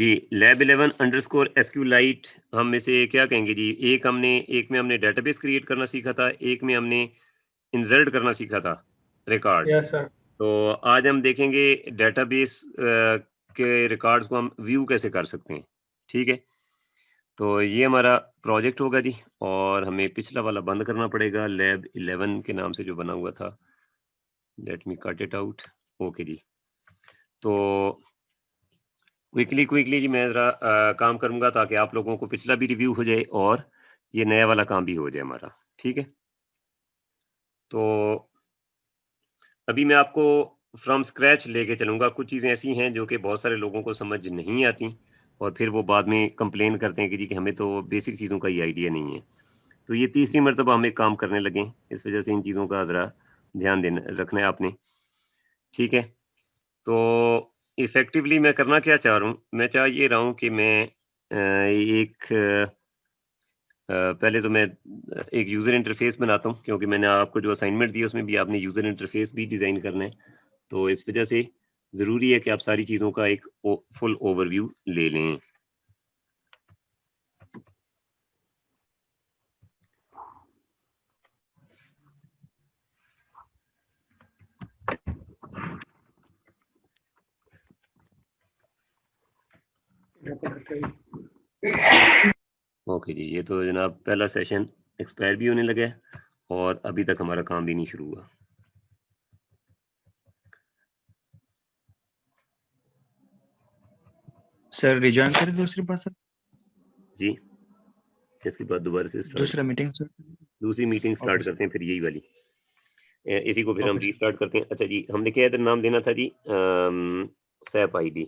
जी lab 11 underscore SQLite हम में से क्या कहेंगे जी? एक में हमने डेटाबेस क्रिएट करना सीखा था, एक में हमने इंसर्ट करना सीखा था रिकॉर्ड्स। Yes sir. तो आज हम देखेंगे डेटाबेस के रिकॉर्ड्स को हम व्यू कैसे कर सकते हैं। ठीक है, तो ये हमारा प्रोजेक्ट होगा जी, और हमें पिछला वाला बंद करना पड़ेगा, लैब 11 के नाम से जो बना हुआ था। Let me cut it out. Okay जी, तो क्विकली जी मैं ज़रा काम करूँगा ताकि आप लोगों को पिछला भी रिव्यू हो जाए और ये नया वाला काम भी हो जाए हमारा। ठीक है, तो अभी मैं आपको फ्रॉम स्क्रैच लेके चलूँगा। कुछ चीज़ें ऐसी हैं जो कि बहुत सारे लोगों को समझ नहीं आती और फिर वो बाद में कंप्लेन करते हैं कि जी कि हमें तो बेसिक चीज़ों का ही आइडिया नहीं है। तो ये तीसरी मर्तबा हम एक काम करने लगे हैं, इस वजह से इन चीज़ों का ज़रा ध्यान देना रखना है आपने। ठीक है, तो इफ़ेक्टिवली मैं करना क्या चाह रहा हूँ? मैं चाह ये रहा हूँ कि मैं पहले तो मैं एक यूज़र इंटरफ़ेस बनाता हूँ, क्योंकि मैंने आपको जो असाइनमेंट दी है उसमें भी आपने यूज़र इंटरफ़ेस भी डिज़ाइन करना है। तो इस वजह से ज़रूरी है कि आप सारी चीज़ों का एक फुल ओवरव्यू ले लें। ओके जी, ये तो जनाब पहला सेशन एक्सपायर भी होने लगा है और अभी तक हमारा काम भी नहीं शुरू हुआ। सर रिजॉइन करें दूसरी बार सर। जी, इसके बाद दोबारा से स्टार्ट दूसरा मीटिंग सर। दूसरी मीटिंग ओके स्टार्ट सर। करते हैं फिर यही वाली। इसी को फिर हम ओके सर। रीस्टार्ट करते हैं। अच्छा जी, हमने क्या इधर नाम देना था जी? SAP ID.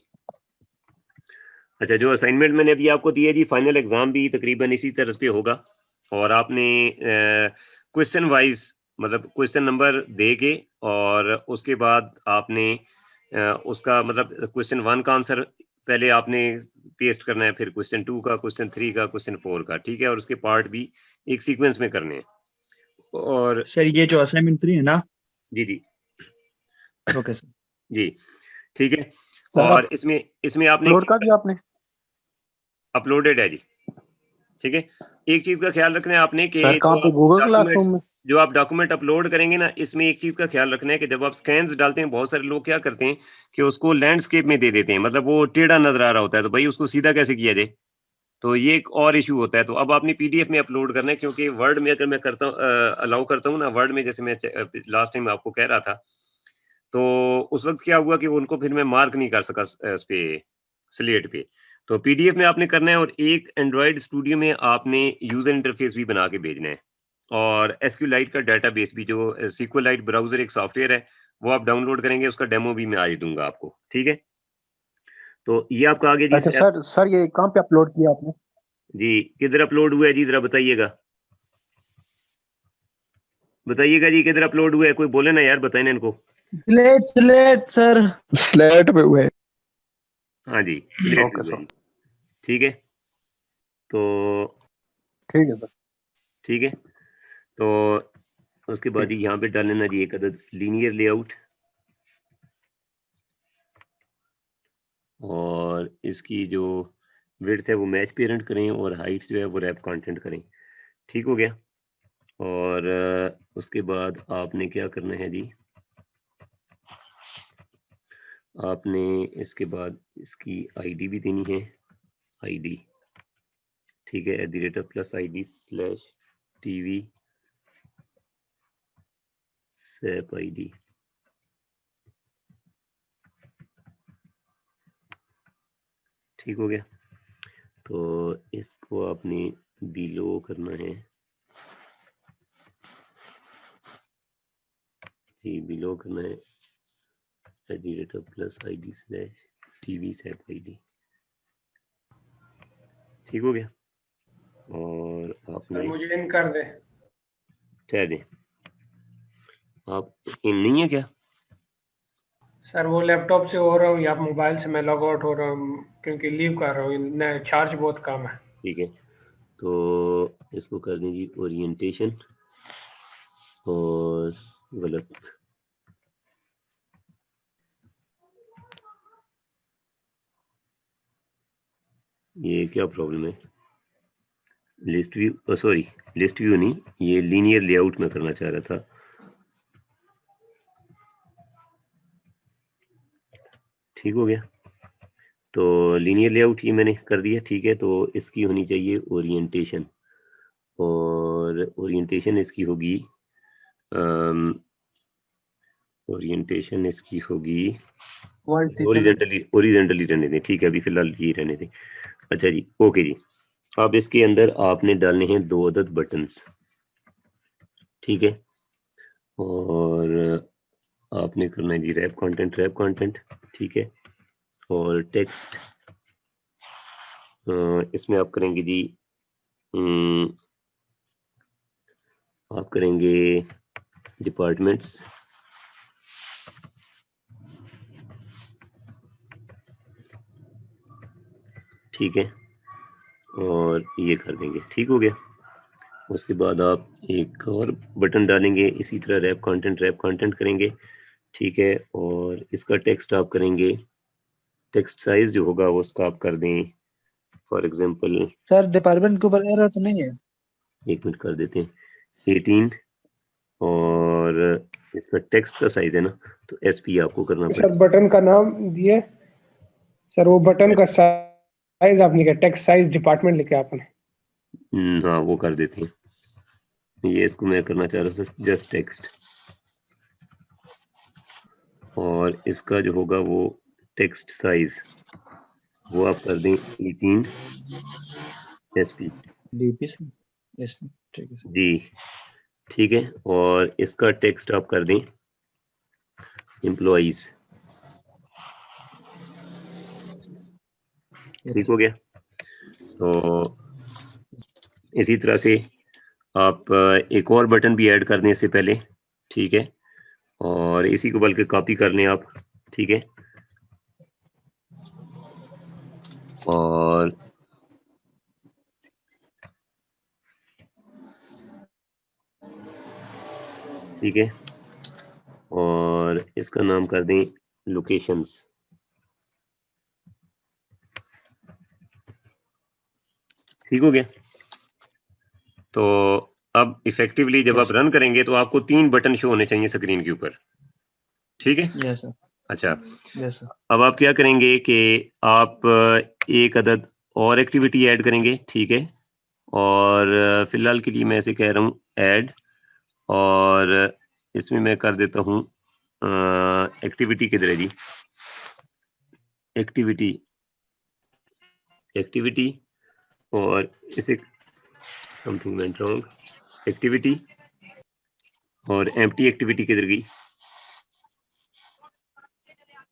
अच्छा, जो असाइनमेंट मैंने अभी आपको दी है जी, फाइनल एग्जाम भी तकरीबन इसी तरह पे होगा और आपने क्वेश्चन वाइज मतलब क्वेश्चन नंबर दे के और उसके बाद आपने उसका मतलब क्वेश्चन 1 का आंसर पहले आपने पेस्ट करना है, फिर क्वेश्चन 2 का, क्वेश्चन 3 का, क्वेश्चन 4 का। ठीक है, और उसके पार्ट भी एक सीक्वेंस में करने हैं। और सर ये जो असाइनमेंट 3 है ना। जी जी ओके सर। जी ठीक है, सर और इसमें इसमें आपने अपलोड कर दिया आपने? अपलोडेड है जी। ठीक है, एक चीज का ख्याल रखना है आपने कि सर कहाँ पे? गूगल क्लासरूम में? जो आप डॉक्यूमेंट अपलोड करेंगे ना, इसमें एक चीज का ख्याल रखना है कि जब आप स्कैन्स डालते हैं, बहुत सारे लोग क्या करते हैं कि उसको लैंडस्केप में दे देते हैं, मतलब वो टेढ़ा नजर आ रहा होता है, तो भाई उसको सीधा कैसे किया जाए? तो ये एक और इशू होता है। तो अब आपने पीडीएफ में अपलोड करना है, क्योंकि वर्ड में अगर मैं करता हूँ अलाउ करता हूँ ना, वर्ड में जैसे मैं लास्ट टाइम आपको कह रहा था, तो उस वक्त क्या हुआ कि वो उनको फिर मैं मार्क नहीं कर सका उस पे स्लेट पे। तो पीडीएफ में आपने करना है और एक एंड्रॉयड स्टूडियो में आपने यूजर इंटरफेस भी बना के भेजना है और एसक्यूलाइट का डेटाबेस भी, जो सीक्वलाइट ब्राउजर एक सॉफ्टवेयर है, वो आप डाउनलोड करेंगे, उसका डेमो भी मैं आज दूंगा आपको। ठीक है, तो ये आपका आगे जी अच्छा सर ये कहाँ पे अपलोड किया आपने? जी किधर अपलोड हुआ है जी, जरा बताइएगा बताइएगा जी, किधर अपलोड हुआ है? कोई बोले ना यार, बताए ना इनको। Slate sir. स्लेट पे हुए। हाँ जी, स्लेट पे ओके हुआ है सर, जी। ठीक है, तो ठीक है सर। ठीक है, तो उसके बाद ही यहाँ पे डाल लेना जी एक अदद लीनियर लेआउट, और इसकी जो विड्थ है वो मैच पेरेंट करें और हाइट जो है वो रैप कंटेंट करें। ठीक हो गया, और उसके बाद आपने क्या करना है जी, आपने इसके बाद इसकी आईडी भी देनी है, आईडी। ठीक है, @+ID/TV सैप आईडी। ठीक हो गया, तो इसको आपने बिलो करना है जी, बिलो करना है @+ID/TV सैप आईडी। ठीक हो गया, और आपने मुझे इन कर दे। क्या दें, आप इन नहीं है क्या? सर वो लैपटॉप से हो रहा हूँ या मोबाइल से मैं लॉग आउट हो रहा हूँ, क्योंकि लीव कर रहा हूँ, चार्ज बहुत कम है। ठीक है, तो इसको कर दीजिए ओरिएंटेशन और गलत। ये क्या प्रॉब्लम है? List view, sorry list view नहीं, ये लीनियर लेआउट में करना चाह रहा था। ठीक हो गया, तो लीनियर लेआउट ये मैंने कर दिया। ठीक है, तो इसकी होनी चाहिए ओरिएंटेशन, और ओरिएंटेशन इसकी होगी ओरिएंटेशन इसकी होगी ओरिजेंटली रहने दें। ठीक है, अभी फिलहाल ये रहने दें। अच्छा जी, ओके जी। अब इसके अंदर आपने डालने हैं 2 अदद बटन्स। ठीक है, और आपने करना है जी रैप कंटेंट। ठीक है, और टेक्स्ट इसमें आप करेंगे जी आप करेंगे डिपार्टमेंट्स। ठीक है, और ये कर देंगे। ठीक हो गया। उसके बाद आप एक और बटन डालेंगे इसी तरह रैप कंटेंट करेंगे। ठीक है, और इसका टेक्स्ट आप करेंगे, टेक्स्ट साइज जो होगा वो उसका आप कर दें फॉर एग्जांपल, सर डिपार्टमेंट के ऊपर एरर तो नहीं है? 1 मिनट कर देते हैं 18, और इसका टेक्स्ट का साइज है ना, तो एसपी आपको करना सर पड़ेगा। बटन का नाम दिए सर, वो बटन का साइज आपने क्या टेक्स्ट साइज डिपार्टमेंट लिखा आपने? हाँ, वो कर देते हैं। ये इसको मैं करना चाह रहा था जस्ट टेक्स्ट, और इसका जो होगा वो टेक्स्ट साइज वो आप कर दें 18 एसपी डीपी से एसपी। ठीक है सर। जी। ठीक है, और इसका टेक्स्ट आप कर दें एम्प्लॉइज। ठीक हो गया। तो इसी तरह से आप एक और बटन भी ऐड कर दें इससे पहले। ठीक है, और इसी को बल्कि कॉपी कर लें आप। ठीक है, और ठीक है, और इसका नाम कर दें लोकेशंस। ठीक हो गया। तो अब इफेक्टिवली जब आप Yes. रन करेंगे तो आपको 3 बटन शो होने चाहिए स्क्रीन के ऊपर। ठीक है, यस सर। अच्छा। Yes sir. अब आप क्या करेंगे कि आप एक अदद और एक्टिविटी ऐड करेंगे। ठीक है, और फिलहाल के लिए मैं ऐसे कह रहा हूँ ऐड, और इसमें मैं कर देता हूँ एक्टिविटी किधर है जी, एक्टिविटी, और इसे समथिंग वेंट रॉन्ग, एक्टिविटी, और एम्प्टी एक्टिविटी किधर गई,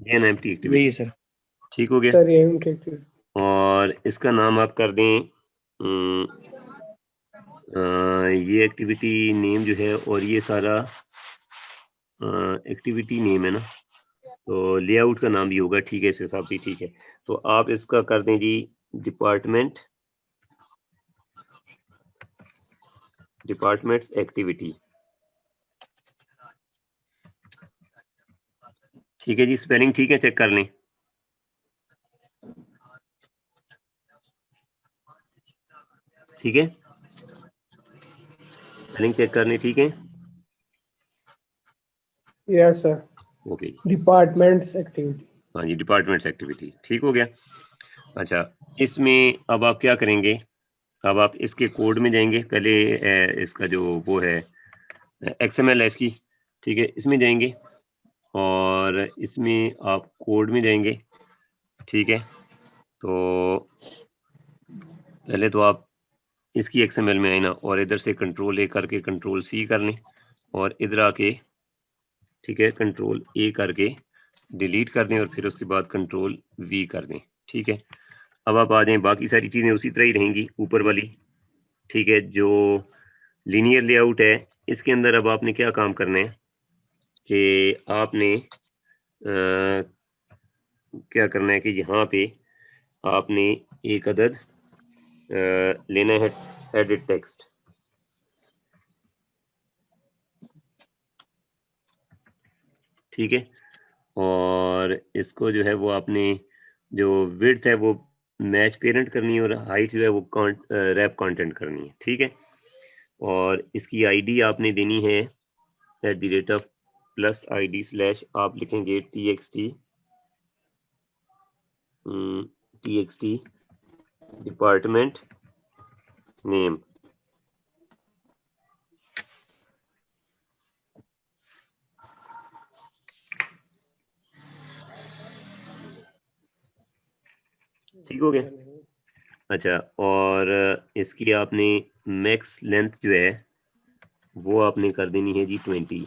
ये ना एम्प्टी एक्टिविटी। यही सर। ठीक हो गया, सर ये उनके और इसका नाम आप कर दें ये एक्टिविटी नेम जो है, और ये सारा एक्टिविटी नेम है ना, तो लेआउट का नाम भी होगा। ठीक है, इस हिसाब से ठीक है। तो आप इसका कर दें जी डिपार्टमेंट्स एक्टिविटी। ठीक है जी, स्पेलिंग ठीक है, चेक कर लें। ठीक है, स्पेलिंग चेक कर लें। ठीक है, यस सर, ओके जी। Departments activity. हाँ जी, डिपार्टमेंट्स एक्टिविटी। ठीक हो गया। अच्छा, इसमें अब आप क्या करेंगे, अब आप इसके कोड में जाएंगे। पहले इसका जो वो है XML है इसकी। ठीक है, इसमें जाएंगे, और इसमें आप कोड में जाएंगे। ठीक है, तो पहले तो आप इसकी XML में आए ना, और इधर से कंट्रोल A करके कंट्रोल C कर लें, और इधर आके ठीक है कंट्रोल A करके डिलीट कर दें, और फिर उसके बाद कंट्रोल V कर दें। ठीक है, अब आप आ जाएं, बाकी सारी चीज़ें उसी तरह ही रहेंगी ऊपर वाली। ठीक है, जो लीनियर लेआउट है इसके अंदर अब आपने क्या काम करना है कि आपने क्या करना है कि यहाँ पे आपने एक अदद लेना है एडिट टेक्स्ट। ठीक है, और इसको जो है वो आपने जो विड्थ है वो मैच पेरेंट करनी है और हाइट जो है वो रैप कंटेंट करनी है, ठीक है। और इसकी आईडी आपने देनी है @+id/ आप लिखेंगे txt डिपार्टमेंट नेम, ठीक हो गया। अच्छा, और इसकी आपने मैक्स लेंथ जो है वो आपने कर देनी है जी 20,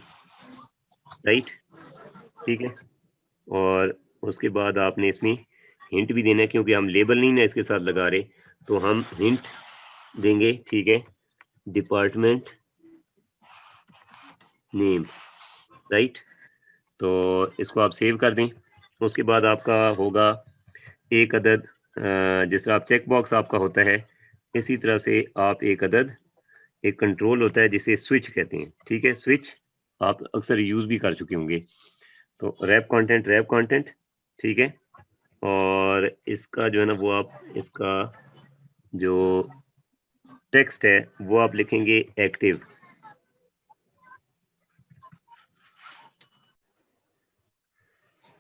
राइट, ठीक है। और उसके बाद आपने इसमें हिंट भी देना है, क्योंकि हम लेबल नहीं ना इसके साथ लगा रहे, तो हम हिंट देंगे, ठीक है, डिपार्टमेंट नेम, राइट। तो इसको आप सेव कर दें। उसके बाद आपका होगा एक अदद, जिस तरह आप चेक बॉक्स आपका होता है, इसी तरह से आप एक अदद, एक कंट्रोल होता है जिसे स्विच कहते हैं, ठीक है। स्विच आप अक्सर यूज भी कर चुके होंगे। तो रैप कंटेंट, ठीक है। और इसका जो है ना वो आप इसका जो टेक्स्ट है वो आप लिखेंगे एक्टिव,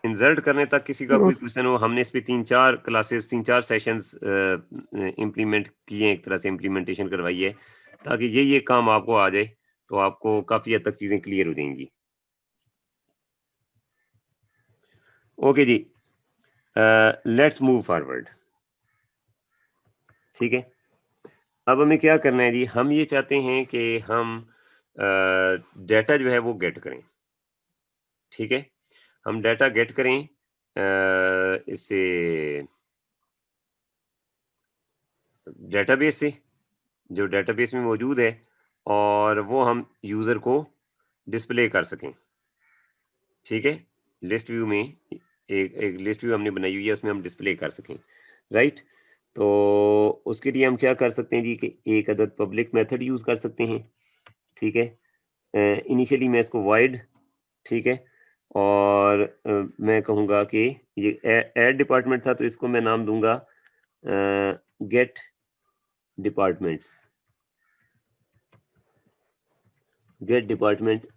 इंसर्ट करने तक किसी का कोई क्वेश्चन हो, हमने इस पे 3-4 क्लासेस 3-4 सेशंस इम्प्लीमेंट किए, एक तरह से इम्प्लीमेंटेशन करवाई है, ताकि ये काम आपको आ जाए तो आपको काफी हद तक चीजें क्लियर हो जाएंगी। ओके जी, लेट्स मूव फॉरवर्ड, ठीक है। अब हमें क्या करना है जी, हम ये चाहते हैं कि हम डाटा जो है वो गेट करें, ठीक है। हम डाटा गेट करें इससे डेटाबेस से, जो डेटाबेस में मौजूद है, और वो हम यूजर को डिस्प्ले कर सकें, ठीक है। लिस्ट व्यू में एक लिस्ट व्यू हमने बनाई हुई है, उसमें हम डिस्प्ले कर सकें, राइट। तो उसके लिए हम क्या कर सकते हैं जी, कि एक अदद पब्लिक मेथड यूज कर सकते हैं, ठीक है। इनिशियली मैं इसको वाइड, ठीक है, और मैं कहूँगा कि ये ऐड डिपार्टमेंट था, तो इसको मैं नाम दूंगा गेट डिपार्टमेंट,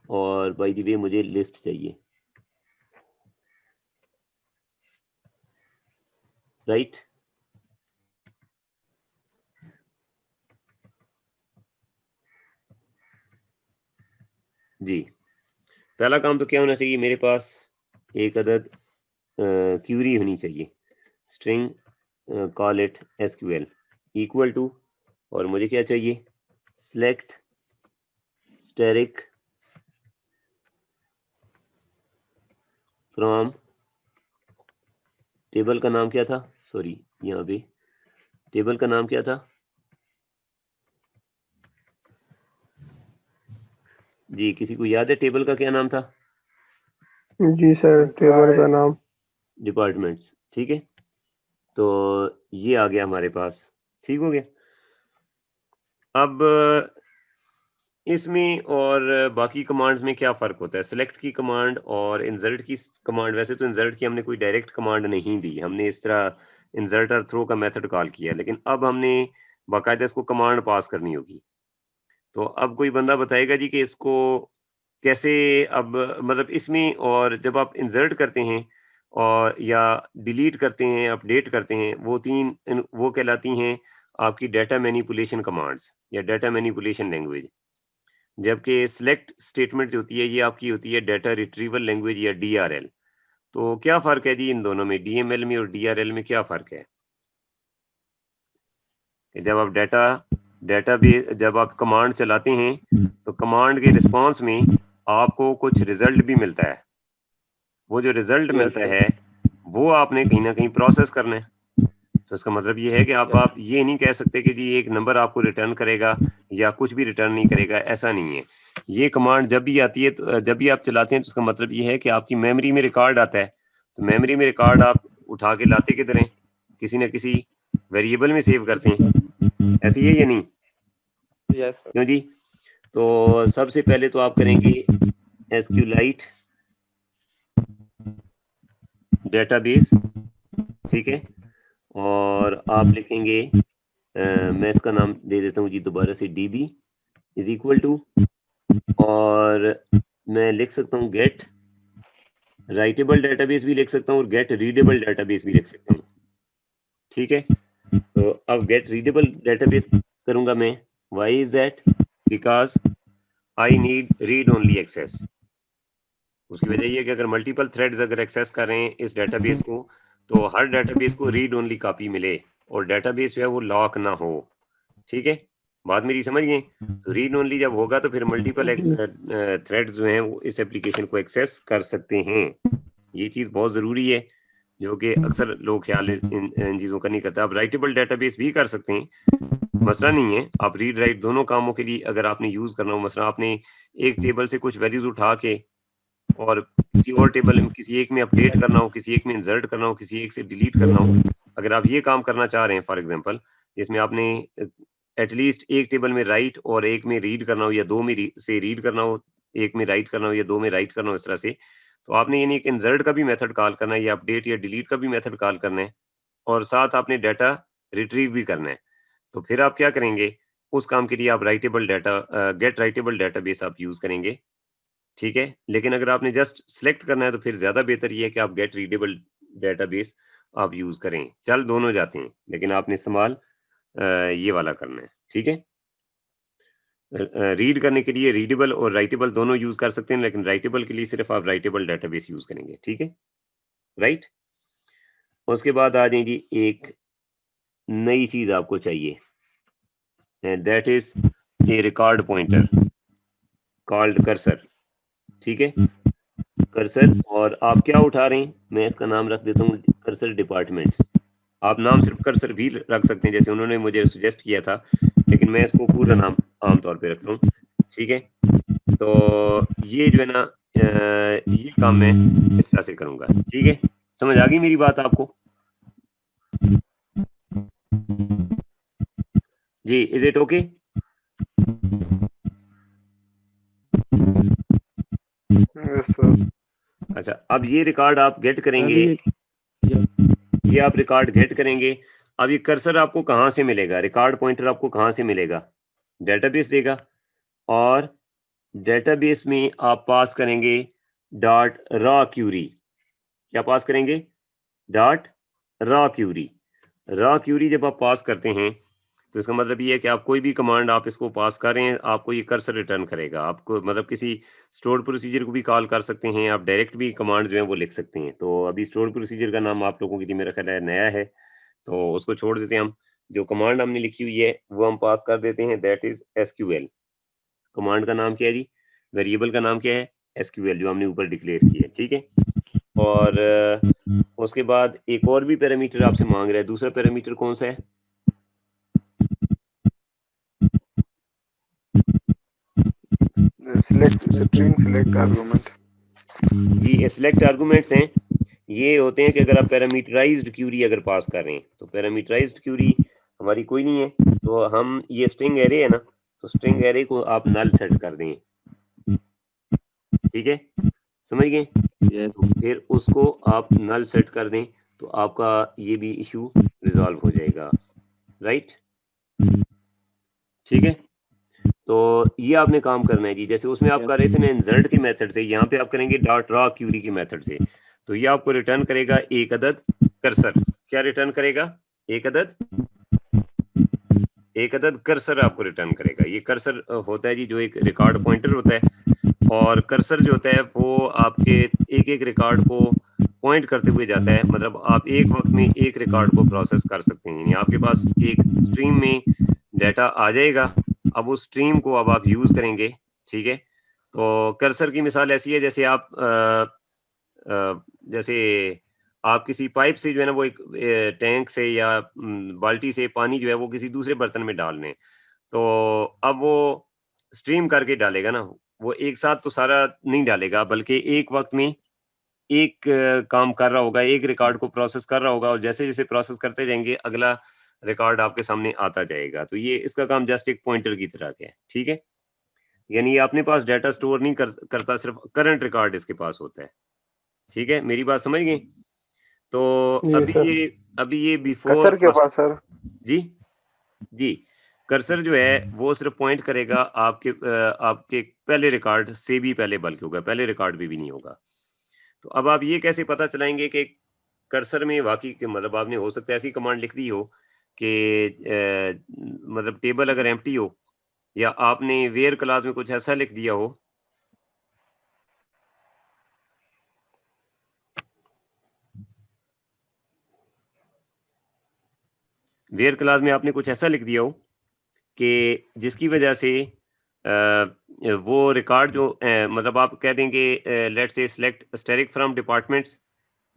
और बाय द वे मुझे लिस्ट चाहिए, राइट। जी, पहला काम तो क्या होना चाहिए, मेरे पास एक अदद क्यूरी होनी चाहिए, string call it SQL equal to, और मुझे क्या चाहिए, सिलेक्ट स्टैटिक फ्रॉम, टेबल का नाम क्या था, सॉरी यहाँ पे टेबल का नाम क्या था जी, किसी को याद है टेबल का क्या नाम था? जी सर, टेबल का नाम डिपार्टमेंट्स, ठीक है। तो ये आ गया हमारे पास, ठीक हो गया। अब इसमें और बाकी कमांड्स में क्या फ़र्क होता है, सेलेक्ट की कमांड और इंसर्ट की कमांड? वैसे तो इंसर्ट की हमने कोई डायरेक्ट कमांड नहीं दी, हमने इस तरह इंसर्ट और थ्रो का मेथड कॉल किया, लेकिन अब हमने बाकायदा इसको कमांड पास करनी होगी। तो अब कोई बंदा बताएगा जी कि इसको कैसे, अब मतलब इसमें, और जब आप इंसर्ट करते हैं और या डिलीट करते हैं, अपडेट करते हैं, वो कहलाती हैं आपकी डाटा मैनिपुलेशन कमांड्स या डाटा मैनिपुलेशन लैंग्वेज। जबकि सिलेक्ट स्टेटमेंट जो होती है ये आपकी होती है डाटा रिट्रीवल लैंग्वेज या DRL। तो क्या फर्क है जी इन दोनों में, DML में और DRL में क्या फर्क है? जब आप डाटा भी जब आप कमांड चलाते हैं तो कमांड के रिस्पांस में आपको कुछ रिजल्ट भी मिलता है, वो जो रिजल्ट मिलता है वो आपने कहीं ना कहीं प्रोसेस करना है। तो इसका मतलब ये है कि आप ये नहीं कह सकते कि जी एक नंबर आपको रिटर्न करेगा या कुछ भी रिटर्न नहीं करेगा, ऐसा नहीं है। ये कमांड जब भी आती है, तो जब भी आप चलाते हैं तो उसका मतलब ये है कि आपकी मेमोरी में रिकॉर्ड आता है, तो मेमोरी में रिकॉर्ड आप उठा के लाते किधर हैं, किसी न किसी वेरिएबल में सेव करते हैं, ऐसे ही है या नहीं? क्यों जी? तो सबसे पहले तो आप करेंगे SQLite डेटाबेस, ठीक है, और आप लिखेंगे मैं इसका नाम दे देता हूँ जी दोबारा से db इज इक्वल टू, और मैं लिख सकता हूँ गेट राइटेबल डेटाबेस भी लिख सकता हूँ और गेट रीडेबल डेटाबेस भी लिख सकता हूँ। ठीक है, तो अब गेट रीडेबल डेटाबेस करूंगा मैं। Why is that? Because I need read only access. उसकी वजह ये है कि अगर मल्टीपल थ्रेड्स अगर एक्सेस कर रहे हैं इस डेटाबेस को, तो हर डेटाबेस को रीड ओनली कॉपी मिले और डेटाबेस जो है वो लॉक ना हो। ठीक है, बात मेरी समझ गए? तो रीड ओनली जब होगा तो फिर मल्टीपल थ्रेड्स जो हैं वो इस एप्लीकेशन को एक्सेस कर सकते हैं। ये चीज़ बहुत ज़रूरी है, जो कि अक्सर लोग ख्याल इन चीज़ों का नहीं करते। आप राइटेबल डेटाबेस भी कर सकते हैं, मसला नहीं है। आप रीड राइट दोनों कामों के लिए अगर आपने यूज़ करना हो, मसला आपने एक टेबल से कुछ वैल्यूज उठा के और किसी और टेबल में किसी एक में अपडेट करना हो, किसी एक में इंसर्ट करना हो, किसी एक से डिलीट करना हो, अगर आप ये काम करना चाह रहे हैं फॉर एग्जांपल, जिसमें आपने एटलीस्ट एक टेबल में राइट और एक में रीड करना हो, या दो में से रीड करना हो, एक में राइट करना हो या दो में राइट करना हो, इस तरह से, तो आपने यानी एक इंसर्ट का भी मेथड कॉल करना है या अपडेट या डिलीट का भी मेथड कॉल करना है, और साथ आपने डाटा रिट्रीव भी करना है। तो फिर आप क्या करेंगे, उस काम के लिए आप writable data get writable database आप यूज करेंगे। ठीक है, लेकिन अगर आपने जस्ट सिलेक्ट करना है तो फिर ज्यादा बेहतर ये है कि आप गेट रीडेबल डेटाबेस आप यूज करें। चल दोनों जाते हैं, लेकिन आपने इस्तेमाल ये वाला करना है। ठीक है, रीड करने के लिए रीडेबल और राइटेबल दोनों यूज कर सकते हैं, लेकिन राइटेबल के लिए सिर्फ आप राइटेबल डेटाबेस यूज करेंगे। ठीक है, राइट। उसके बाद आ जाएंगी एक नई चीज आपको चाहिए, that is a record pointer called cursor. ठीक है, कर्सर, और आप क्या उठा रहे हैं, मैं इसका नाम रख देता हूँ कर्सर डिपार्टमेंट्स। आप नाम सिर्फ कर्सर भी रख सकते हैं, जैसे उन्होंने मुझे सजेस्ट किया था, लेकिन मैं इसको पूरा नाम आमतौर पे रखता हूँ। ठीक है, तो ये जो है ना ये काम मैं इस तरह से करूंगा। ठीक है, समझ आ गई मेरी बात आपको जी? Is it okay? Yes sir. अच्छा, अब ये रिकॉर्ड आप गेट करेंगे, ये आप रिकॉर्ड गेट करेंगे। अब ये कर्सर आपको कहाँ से मिलेगा, रिकॉर्ड पॉइंटर आपको कहाँ से मिलेगा? डेटाबेस देगा, और डेटाबेस में आप पास करेंगे डॉट रॉ क्यूरी। क्या पास करेंगे? Dot raw query. Raw query जब आप पास करते हैं तो इसका मतलब ये है कि आप कोई भी कमांड आप इसको पास कर रहे हैं, आपको ये कर्सर रिटर्न करेगा। आपको मतलब किसी स्टोर्ड प्रोसीजर को भी कॉल कर सकते हैं, आप डायरेक्ट भी कमांड जो है वो लिख सकते हैं। तो अभी स्टोर्ड प्रोसीजर का नाम आप लोगों के लिए मेरा ख्याल है नया है, तो उसको छोड़ देते हैं हम। जो कमांड हमने लिखी हुई है वो हम पास कर देते हैं, दैट इज एसक्यूएल। कमांड का नाम क्या है जी? वेरिएबल का नाम क्या है? एसक्यूएल, जो हमने ऊपर डिक्लेयर किया है। ठीक है, और उसके बाद एक और भी पैरामीटर आपसे मांग रहा है। दूसरा पैरामीटर कौन सा है? Select string select argument. जी, सिलेक्ट आर्गुमेंट्स हैं। ये होते हैं कि अगर आप पैरामीटराइज्ड क्यूरी अगर पास कर रहे हैं, तो पैरामीटराइज्ड क्यूरी हमारी कोई नहीं है, तो हम ये स्ट्रिंग एरे है ना, तो स्ट्रिंग एरे को आप नल सेट कर दें। ठीक है, समझ गए? तो फिर उसको आप नल सेट कर दें, तो आपका ये भी इशू रिजॉल्व हो जाएगा। राइट, ठीक है। तो ये आपने काम करना है जी। जैसे उसमें आप कर रहे थे ना इंसर्ट के मेथड से, यहाँ पे आप करेंगे डॉट रॉ क्यूरी के मेथड से। तो ये आपको रिटर्न करेगा एक अदद कर्सर। क्या रिटर्न करेगा? एक अदद कर्सर आपको रिटर्न करेगा। ये कर्सर होता है जी जो एक रिकॉर्ड पॉइंटर होता है, और कर्सर जो होता है वो आपके एक एक रिकॉर्ड को पॉइंट करते हुए जाता है। मतलब आप एक वक्त में एक रिकॉर्ड को प्रोसेस कर सकते हैं, यानी आपके पास एक स्ट्रीम में डाटा आ जाएगा, अब उस स्ट्रीम को अब आप यूज करेंगे। ठीक है, तो कर्सर की मिसाल ऐसी है जैसे आप जैसे आप किसी पाइप से जो है ना वो एक टैंक से या बाल्टी से पानी जो है वो किसी दूसरे बर्तन में डाल लें, तो अब वो स्ट्रीम करके डालेगा ना, वो एक साथ तो सारा नहीं डालेगा, बल्कि एक वक्त में एक काम कर रहा होगा, एक रिकॉर्ड को प्रोसेस कर रहा होगा, और जैसे जैसे प्रोसेस करते जाएंगे अगला रिकॉर्ड आपके सामने आता जाएगा। तो ये इसका काम जस्ट एक पॉइंटर की तरह का है। ठीक है, यानी ये अपने पास डाटा स्टोर नहीं करता, सिर्फ करंट रिकॉर्ड इसके पास होता है। ठीक है, मेरी बात समझ गए? तो जी सर। अभी ये बिफोर कसर के पास सर। जी जी, कर्सर जो है वो सिर्फ पॉइंट करेगा आपके पहले रिकॉर्ड से भी पहले, बल्कि होगा पहले रिकॉर्ड भी नहीं होगा। तो अब आप ये कैसे पता चलाएंगे कि कर्सर में वाकई मतलब आपने हो सकता है ऐसी कमांड लिख दी हो कि मतलब टेबल अगर एम्प्टी हो, या आपने वेयर क्लास में कुछ ऐसा लिख दिया हो वेयर क्लास में आपने कुछ ऐसा लिख दिया हो कि जिसकी वजह से वो रिकॉर्ड जो मतलब आप कह देंगे let's say select asterisk from departments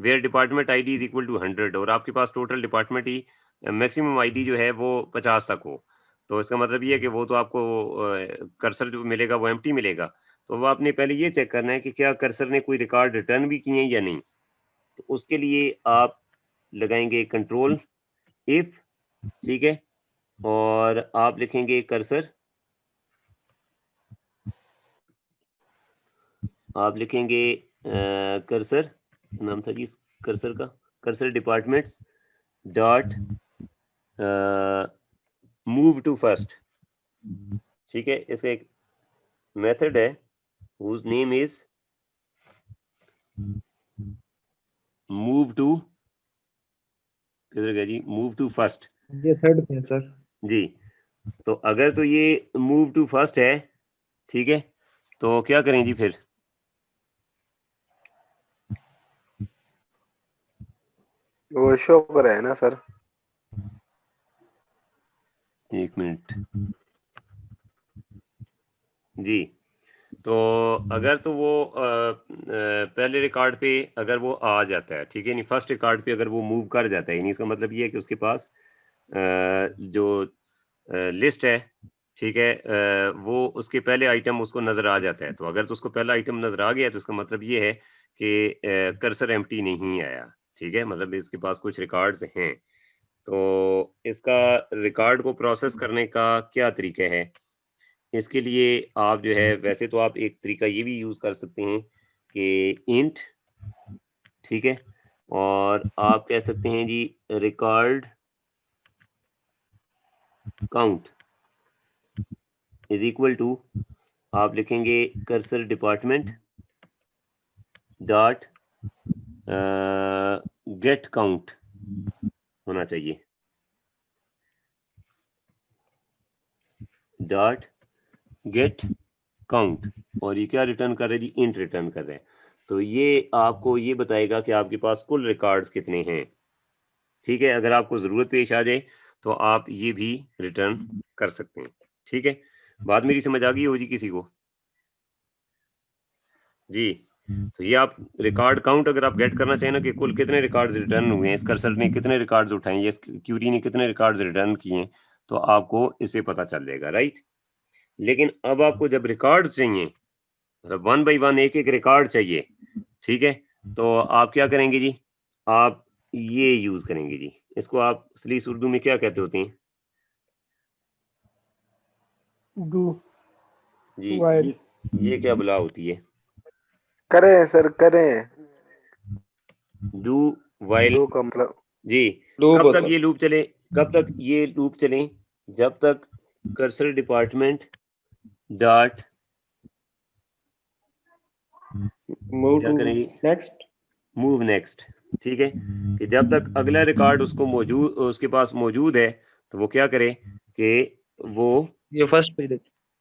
where department ID is equal to 100, और आपके पास टोटल डिपार्टमेंट ही मैक्सिमम आईडी जो है वो 50 तक हो। तो इसका मतलब ये है कि वो तो आपको कर्सर जो मिलेगा वो एम्प्टी मिलेगा। तो वो आपने पहले ये चेक करना है कि क्या कर्सर ने कोई रिकॉर्ड रिटर्न भी किए हैं या नहीं। तो उसके लिए आप लगाएंगे कंट्रोल इफ, ठीक है, और आप लिखेंगे कर्सर, आप लिखेंगे कर्सर, नाम था जी कर्सर का, cursor departments dot move to first, ठीक है। इसका एक मेथड है whose name is move to, किधर गया जी, मूव टू फर्स्ट ये थर्ड पे है सर। जी। तो अगर तो ये मूव टू फर्स्ट है, ठीक है, तो क्या करें जी फिर, वो शो कर रहा है ना सर। एक मिनट जी। तो अगर तो वो पहले रिकॉर्ड पे अगर वो आ जाता है, ठीक है, नहीं फर्स्ट रिकॉर्ड पे अगर वो मूव कर जाता है, यानी इसका मतलब ये है कि उसके पास जो लिस्ट है, ठीक है, वो उसके पहले आइटम उसको नजर आ जाता है। तो अगर तो उसको पहला आइटम नजर आ गया तो इसका मतलब ये है कि कर्सर एम्प्टी नहीं आया, ठीक है, मतलब इसके पास कुछ रिकॉर्ड्स हैं। तो इसका रिकॉर्ड को प्रोसेस करने का क्या तरीका है, इसके लिए आप जो है, वैसे तो आप एक तरीका ये भी यूज कर सकते हैं कि इंट, ठीक है, और आप कह सकते हैं जी record count is equal to, आप लिखेंगे cursor department dot get count होना चाहिए, डॉट गेट काउंट, और ये क्या रिटर्न कर रहे हैं जी, इंट रिटर्न कर रहे हैं। तो ये आपको ये बताएगा कि आपके पास कुल रिकॉर्ड्स कितने हैं, ठीक है। अगर आपको जरूरत पेश आ जाए तो आप ये भी रिटर्न कर सकते हैं, ठीक है। बात मेरी समझ आ गई हो जी किसी को जी। तो ये आप रिकॉर्ड काउंट अगर आप गेट करना चाहें ना कि कुल कितने रिकॉर्ड्स रिटर्न हुए हैं, इस कर्सर ने कितने रिकॉर्ड्स उठाए हैं, इस क्यूरी ने कितने रिकॉर्ड्स रिटर्न किए हैं, तो आपको इससे पता चल जाएगा, राइट। लेकिन अब आपको जब रिकॉर्ड्स चाहिए, मतलब 1 बाई 1 एक एक रिकॉर्ड चाहिए, ठीक है, तो आप क्या करेंगे जी, आप ये यूज करेंगे जी, इसको आप सलीस उर्दू में क्या कहते होते हैं डू जी, वाइल। ये क्या बला होती है, करें सर करें। डू वाइल दो का मतलब जी। कब तक ये लूप चले, कब तक ये लूप चले, जब तक कर्सर डिपार्टमेंट डॉट मूव क्या टू करेंगे, नेक्स्ट। मूव नेक्स्ट, ठीक है, कि जब तक अगला रिकॉर्ड उसको मौजूद, उसके पास मौजूद है, तो वो क्या करे कि वो ये फर्स्ट पे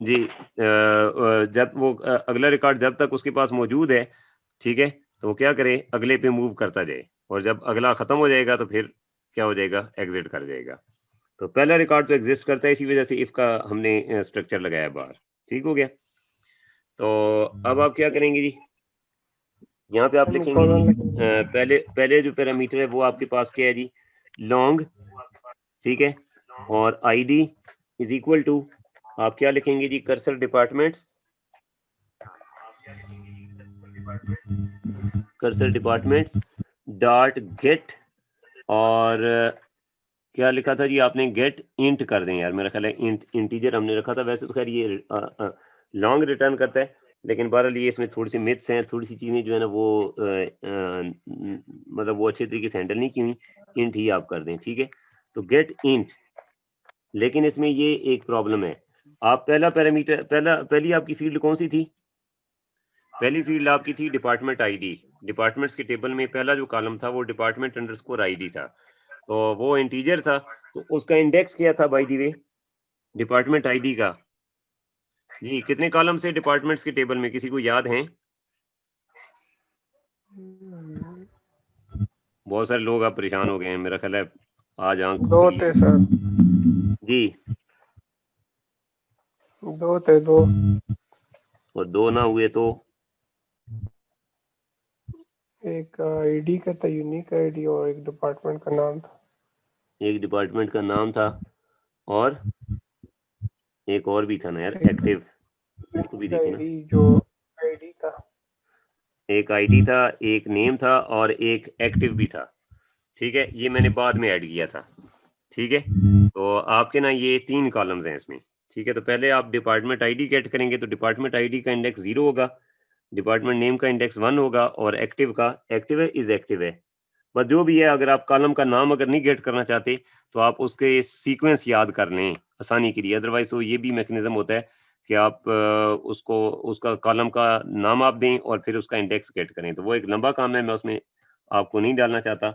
जी जब वो अगला रिकॉर्ड जब तक उसके पास मौजूद है, ठीक है, तो वो क्या करे, अगले पे मूव करता जाए, और जब अगला खत्म हो जाएगा तो फिर क्या हो जाएगा, एग्जिट कर जाएगा। तो पहला रिकॉर्ड तो एग्जिस्ट करता है, इसी वजह से इफ का हमने स्ट्रक्चर लगाया बाहर, ठीक हो गया। तो अब आप क्या करेंगे जी, यहाँ पे आप लिखेंगे जी पहले जो पैरामीटर है वो आपके पास क्या है जी, लॉन्ग, ठीक है, और आईडी इज इक्वल टू, आप क्या लिखेंगे जी, cursor departments, cursor departments dot get, और क्या लिखा था जी आपने, गेट इंट कर दें यार, मेरा ख्याल है इंट इंटीजर हमने रखा था, वैसे तो खैर ये लॉन्ग रिटर्न करता है, लेकिन बहरहाल ये इसमें थोड़ी सी मिथ्स हैं, थोड़ी सी चीजें जो है ना वो मतलब वो अच्छे तरीके से हैंडल नहीं की हुई। इंट ही आप कर दें, ठीक है। तो गेट इंट, लेकिन इसमें ये एक प्रॉब्लम है। आप पहला पैरामीटर, पहली आपकी फील्ड कौन सी थी? पहली फील्ड आपकी थी डिपार्टमेंट आईडी। डिपार्टमेंट्स के टेबल में पहला जो कॉलम था वो डिपार्टमेंट अंडरस्कोर आईडी था, तो वो इंटीजर था। तो उसका इंडेक्स क्या था by the way? Department ID का। जी, कितने कॉलम से डिपार्टमेंट्स के टेबल में, किसी को याद हैं? बहुत सारे लोग आप परेशान हो गए हैं, मेरा ख्याल है आज आंख 2 थे सर, जी। 2 थे 2। और 2 ना हुए तो एक आईडी का था, यूनिक आईडी, और एक डिपार्टमेंट का नाम था। एक डिपार्टमेंट का नाम था और एक और भी था ना यार, एक्टिव, इसको भी देखिए ना। आईडी जो आईडी था, एक आईडी था, एक नेम था और एक एक्टिव भी था, ठीक है। ये मैंने बाद में ऐड किया था, ठीक है। तो आपके ना ये 3 कॉलम्स हैं इसमें, ठीक है। तो पहले आप डिपार्टमेंट आईडी गेट करेंगे, तो डिपार्टमेंट आईडी का इंडेक्स 0 होगा, डिपार्टमेंट नेम का इंडेक्स 1 होगा और एक्टिव का, एक्टिव है इज एक्टिव है, बस जो भी है। अगर आप कॉलम का नाम अगर नहीं गेट करना चाहते तो आप उसके सीक्वेंस याद कर लें आसानी के लिए, अदरवाइज तो ये भी मैकेनिज्म होता है कि आप उसको, उसका कॉलम का नाम आप दें और फिर उसका इंडेक्स गेट करें, तो वो एक लंबा काम है, मैं उसमें आपको नहीं डालना चाहता।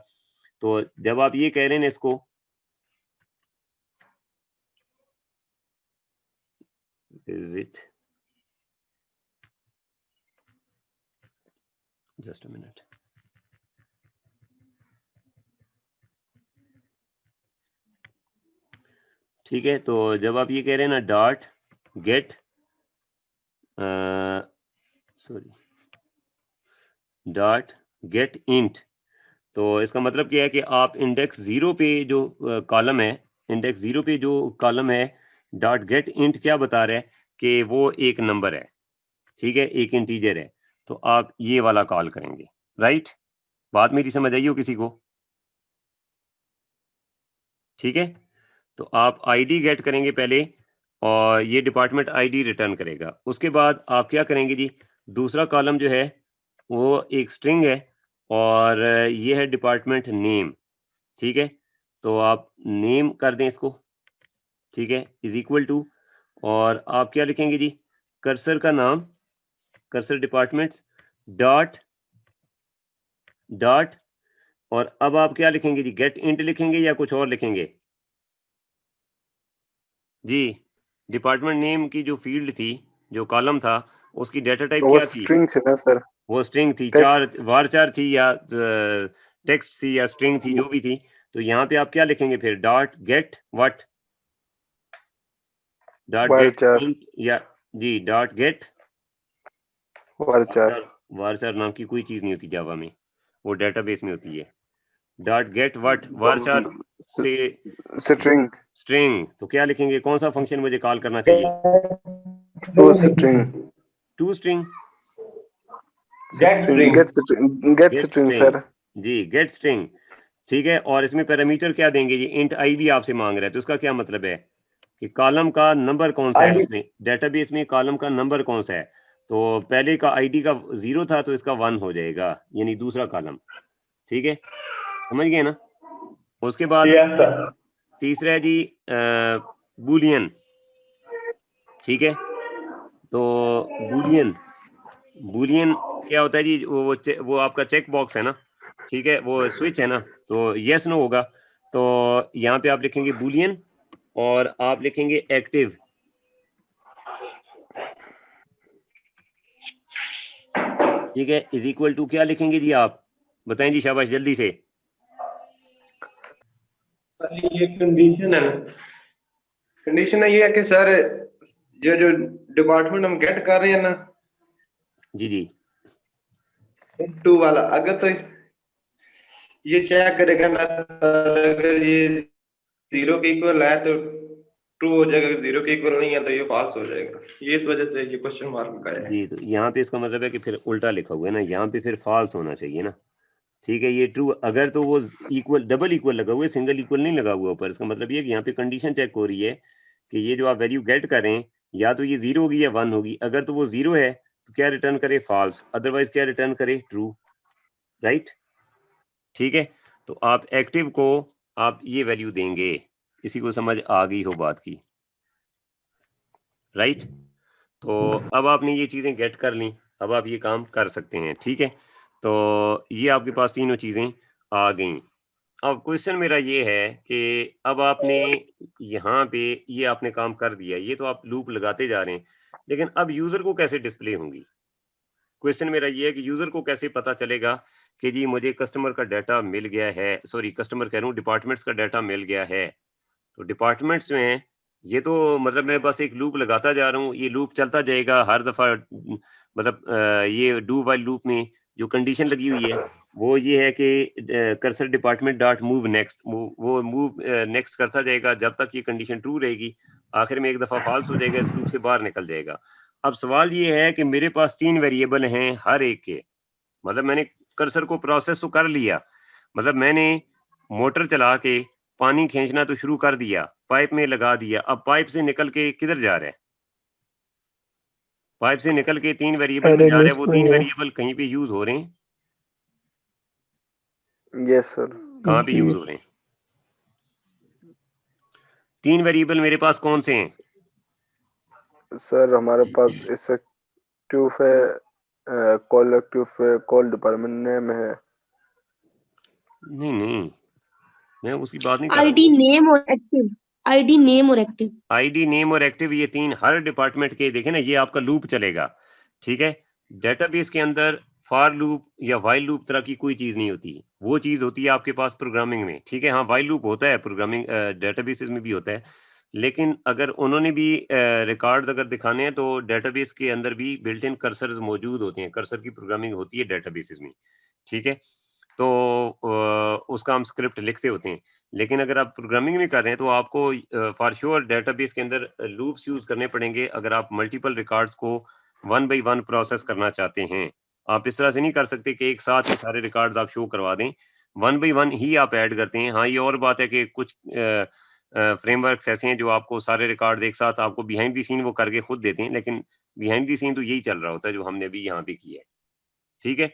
तो जब आप ये कह रहे हैं इसको, is it just a minute, ठीक है। तो जब आप ये कह रहे हैं ना dot gate, sorry, dot gate int, तो इसका मतलब क्या है कि आप इंडेक्स 0 पे जो कॉलम है, इंडेक्स 0 पे जो कॉलम है, डॉट गेट इंट क्या बता रहा है कि वो एक नंबर है, ठीक है, एक इंटीजर है। तो आप ये वाला कॉल करेंगे, राइट? बात मेरी समझ आई हो किसी को? ठीक है। तो आप आईडी गेट करेंगे पहले और ये डिपार्टमेंट आईडी रिटर्न करेगा। उसके बाद आप क्या करेंगे जी, दूसरा कॉलम जो है वो एक स्ट्रिंग है और ये है डिपार्टमेंट नेम, ठीक है। तो आप नेम कर दें इसको, ठीक है, इज इक्वल टू, और आप क्या लिखेंगे जी, कर्सर का नाम, कर्सर डिपार्टमेंट डॉट डॉट, और अब आप क्या लिखेंगे जी, गेट इंट लिखेंगे या कुछ और लिखेंगे? जी, डिपार्टमेंट नेम की जो फील्ड थी, जो कॉलम था, उसकी डेटा टाइप वो क्या थी? स्ट्रिंग है ना सर, वो स्ट्रिंग थी, टेक्स्ट। वारचार थी या टेक्स्ट थी या स्ट्रिंग थी, जो भी थी। तो यहाँ पे आप क्या लिखेंगे फिर, dot get what, dot get varchar. Int, या जी डॉट गेट वारचार वारचार नाम की कोई चीज नहीं होती जावा में, वो डेटाबेस में होती है। डॉट गेट व्हाट, वारचार से स्ट्रिंग, स्ट्रिंग, तो क्या लिखेंगे, कौन सा फंक्शन मुझे कॉल करना चाहिए? To string, to string, get string sir. जी गेट स्ट्रिंग, ठीक है। और इसमें पैरामीटर क्या देंगे जी, इंट आई भी आपसे मांग रहा है, तो उसका क्या मतलब है कि कॉलम का नंबर कौन सा है, उसमें डेटाबेस में कॉलम का नंबर कौन सा है। तो पहले का आईडी का 0 था तो इसका 1 हो जाएगा, यानी दूसरा कॉलम, ठीक है, समझ गए ना। उसके बाद तीसरा है जी बूलियन, ठीक है। तो बूलियन क्या होता है जी, वो आपका चेक बॉक्स है ना, ठीक है, वो स्विच है ना, तो यस नो होगा। तो यहाँ पे आप लिखेंगे बूलियन और आप लिखेंगे एक्टिव, ठीक है, इज इक्वल टू क्या लिखेंगे जी, आप बताएं जी, शाबाश जल्दी से। ये कंडीशन है ना, कंडीशन है ये है कि सर जो जो डिपार्टमेंट हम गेट कर रहे हैं ना, जी जी, 2 वाला, अगर तो ये चेक करेगा ना सर, अगर ये 0 के इक्वल है तो ट्रू हो जाएगा, 0 के इक्वल नहीं है तो ये फॉल्स हो जाएगा। ये इस वजह से ये क्वेश्चन मार्क लगाया है जी। तो यहाँ पे इसका मतलब है कि फिर उल्टा लिखा हुआ है ना, यहाँ पे फिर फॉल्स होना चाहिए ना, ठीक है। ये ट्रू, अगर तो वो इक्वल, डबल इक्वल लगा हुआ है, सिंगल इक्वल नहीं लगा हुआ ऊपर, इसका मतलब ये कि यहाँ पे कंडीशन चेक हो रही है कि ये जो आप वैल्यू गेट करें या तो ये 0 होगी या 1 होगी। अगर तो वो 0 है तो क्या रिटर्न करे, फॉल्स, अदरवाइज क्या रिटर्न करे, ट्रू, राइट। ठीक है, तो आप एक्टिव को आप ये वैल्यू देंगे, इसी को समझ आ गई हो बात की, राइट। तो अब आपने ये चीजें गेट कर ली, अब आप ये काम कर सकते हैं। ठीक है, तो ये आपके पास तीनों चीजें आ गई। अब क्वेश्चन मेरा ये है कि अब आपने यहाँ पे ये आपने काम कर दिया, ये तो आप लूप लगाते जा रहे हैं, लेकिन अब यूजर को कैसे डिस्प्ले होंगी। क्वेश्चन मेरा ये है कि यूजर को कैसे पता चलेगा कि जी मुझे कस्टमर का डाटा मिल गया है, सॉरी कस्टमर कह रहा हूँ, डिपार्टमेंट्स का डाटा मिल गया है। तो डिपार्टमेंट्स में ये तो मतलब मैं बस एक लूप लगाता जा रहा हूँ, ये लूप चलता जाएगा हर दफा, मतलब ये डू वाइल लूप में जो कंडीशन लगी हुई है वो ये है कि cursor department dot move next, वो मूव नेक्स्ट करता जाएगा जब तक ये कंडीशन ट्रू रहेगी, आखिर में एक दफा फॉल्स हो जाएगा, इस लूप से बाहर निकल जाएगा। अब सवाल ये है कि मेरे पास 3 वेरिएबल हैं हर एक के, मतलब मैंने कर्सर को प्रोसेस तो कर लिया, मतलब मैंने मोटर चला के पानी खींचना तो शुरू कर दिया, पाइप में लगा दिया, अब पाइप से निकल के किधर जा रहा है, पाइप से निकल के 3 वेरिएबल में अरे जा रहा है, लिस्ट वो में 3 है। वेरिएबल कहीं पे यूज हो रहे हैं, यस सर। कहाँ पे जी यूज हो रहे हैं, 3 वेरिएबल मेरे पास कौन से हैं। सर हमारे पास एक्टिव है, कॉल एक्टिव है, कॉल डिपार्टमेंट नेम है। नहीं नहीं, मैं उसकी बात नहीं कर रहा आईडी हूँ। नेम और एक्टिव, आईडी नेम और एक्टिव, आईडी नेम और एक्टिव ये 3 हर डिपार्टमेंट के, देखे ना ये आपका लूप चलेगा। ठीक है, डेटाबेस के अंदर फॉर लूप या व्हाइल लूप तरह की कोई चीज नहीं होती, वो चीज होती है आपके पास प्रोग्रामिंग में। ठीक है, हाँ व्हाइल लूप होता है प्रोग्रामिंग डेटाबेसेस में भी होता है, लेकिन अगर उन्होंने भी रिकॉर्ड अगर दिखाने हैं तो डेटाबेस के अंदर भी बिल्ट इन कर्सर्स मौजूद होते हैं, कर्सर की प्रोग्रामिंग होती है डेटाबेसेस में। ठीक है, तो उसका हम स्क्रिप्ट लिखते होते हैं, लेकिन अगर आप प्रोग्रामिंग में कर रहे हैं तो आपको फॉर श्योर डेटाबेस के अंदर लूप्स यूज करने पड़ेंगे अगर आप मल्टीपल रिकॉर्ड्स को 1 बाई 1 प्रोसेस करना चाहते हैं। आप इस तरह से नहीं कर सकते कि एक साथ ही सारे रिकॉर्ड्स आप शो करवा दें, 1 बाई 1 ही आप ऐड करते हैं। हाँ ये और बात है कि कुछ फ्रेमवर्क्स ऐसे हैं जो आपको सारे रिकॉर्ड एक साथ आपको बिहाइंड द सीन वो करके खुद देते हैं, लेकिन बिहाइंड द सीन तो यही चल रहा होता है जो हमने भी यहाँ पे किया है। ठीक है,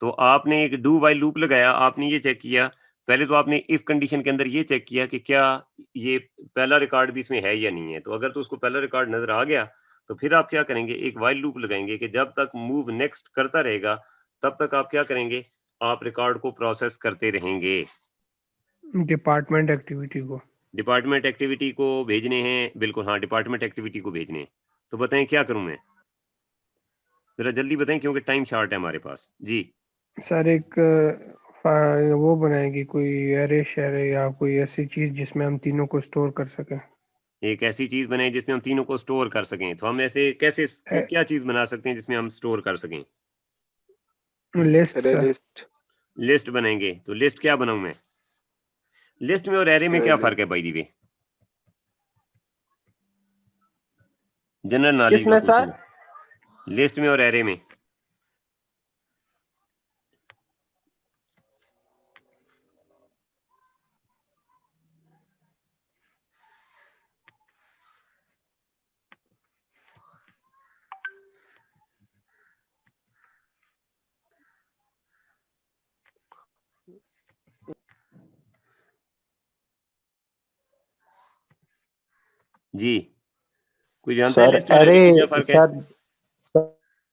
तो आपने एक डू वाइल लूप लगाया, आपने ये चेक किया, पहले तो आपने इफ कंडीशन के अंदर ये चेक किया कि क्या ये पहला रिकॉर्ड भी इसमें है या नहीं है, तो अगर तो उसको पहला रिकॉर्ड नजर आ गया तो फिर आप क्या करेंगे, एक वाइल लूप लगाएंगे कि जब तक मूव नेक्स्ट करता रहेगा तब तक आप क्या करेंगे, आप रिकॉर्ड को प्रोसेस करते रहेंगे। डिपार्टमेंट एक्टिविटी को, डिपार्टमेंट एक्टिविटी को भेजने हैं, बिल्कुल हाँ डिपार्टमेंट एक्टिविटी को भेजने हैं। तो बताएं क्या करूं मैं, जरा जल्दी बताएं क्योंकि टाइम शॉर्ट है हमारे पास जी। सर एक वो बनाएगी कोई एरे शेरे या कोई ऐसी चीज जिसमें हम तीनों को स्टोर कर सकें। एक ऐसी चीज बनाए जिसमें हम तीनों को स्टोर कर सकें, तो हम ऐसे कैसे क्या चीज बना सकते हैं जिसमें हम स्टोर कर सकें। List array sir, list. List बनाएंगे, तो लिस्ट क्या बनाऊं मैं, लिस्ट में और एरे में एरे क्या लिस्ट। फर्क है भाई दी वे, जनरल नॉलेज का किसमें क्वेश्चन, सर? लिस्ट में और एरे में। जी कोई जानता है सर लिस्ट और एरे में क्या फर्क है। सर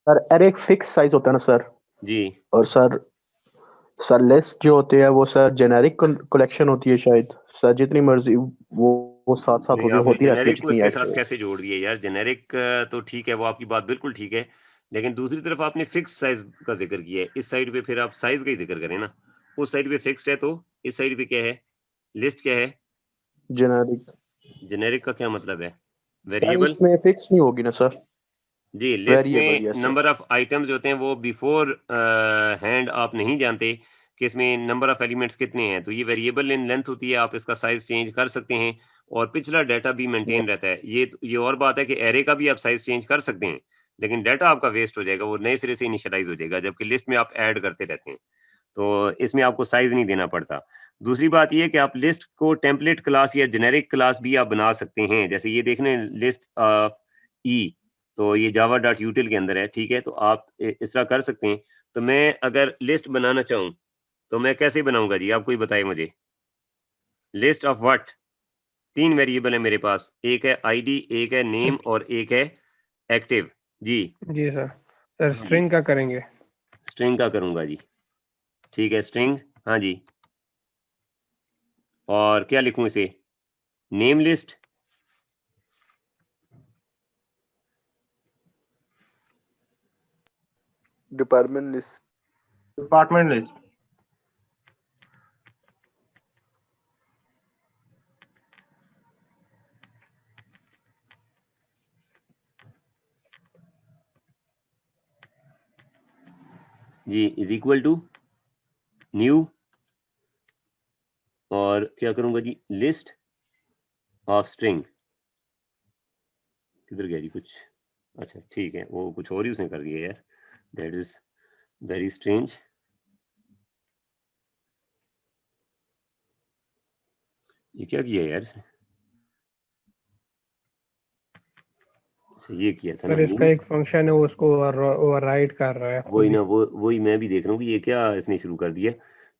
सर एरे एक फिक्स साइज होता है ना सर, जी और सर लिस्ट जो होती है वो सर जेनेरिक कलेक्शन होती है शायद सर, जितनी मर्जी वो साथ साथ नहीं, आपने होती रहती है जेनेरिक को जितनी इसके ऐड साथ करें। कैसे जोड़ दिया यार, जेनेरिक तो ठीक है, वो आपकी बात बिल्कुल ठीक है, लेकिन दूसरी तरफ आपने फिक्स साइज का जिक्र किया है, इस साइड पे फिर आप साइज का ही जिक्र करें ना, उस साइड पे फिक्स्ड है तो इस साइड पे क्या है, लिस्ट क्या है, जेनेरिक जेनेरिक का क्या मतलब है, सर वेरिएबल। इसमें फिक्स नहीं होगी ना सर, जी लिस्ट वेरिएबल में yes sir. Number of items जो होते हैं वो बिफोर हैंड आप नहीं जानते कि इसमें नंबर ऑफ एलिमेंट्स कितने हैं, तो ये वेरिएबल इन लेंथ होती है, आप इसका साइज चेंज कर सकते हैं और पिछला डाटा भी मेंटेन रहता है। ये और बात है कि एरे का भी आप साइज चेंज कर सकते हैं, लेकिन डाटा आपका वेस्ट हो जाएगा, वो नए सिरे से इनिशियलाइज हो जाएगा, जबकि लिस्ट में आप ऐड करते रहते हैं, तो इसमें आपको साइज नहीं देना पड़ता। दूसरी बात ये है कि आप लिस्ट को टेम्पलेट क्लास या जेनेरिक क्लास भी आप बना सकते हैं, जैसे ये देखने लिस्ट ऑफ ई, तो ये java.util के अंदर है, ठीक है। तो आप इस तरह कर सकते हैं। तो मैं अगर लिस्ट बनाना चाहूँ तो मैं कैसे बनाऊंगा जी, आप कोई बताए मुझे। लिस्ट ऑफ व्हाट, 3 वेरिएबल है मेरे पास, एक है आईडी, एक है नेम और एक है एक्टिव। जी जी सर। सर हाँ जी, स्ट्रिंग का करेंगे। स्ट्रिंग का करूंगा जी, ठीक है स्ट्रिंग, हाँ जी। और क्या लिखूं इसे, name list, department list, department list. जी इज इक्वल टू न्यू, और क्या करूंगा जी, लिस्ट ऑफ स्ट्रिंग। किधर गया जी कुछ, अच्छा ठीक है, वो कुछ और ही उसने कर दिया यार, दैट इज वेरी स्ट्रेंज। ये क्या किया यार इसने, अच्छा ये किया था ना सर इसका न्यू, एक फंक्शन है, वो उसको ओवरराइड कर रहा है खुद वही ही। ना, वही मैं भी देख रहा हूँ कि ये क्या इसने शुरू कर दिया।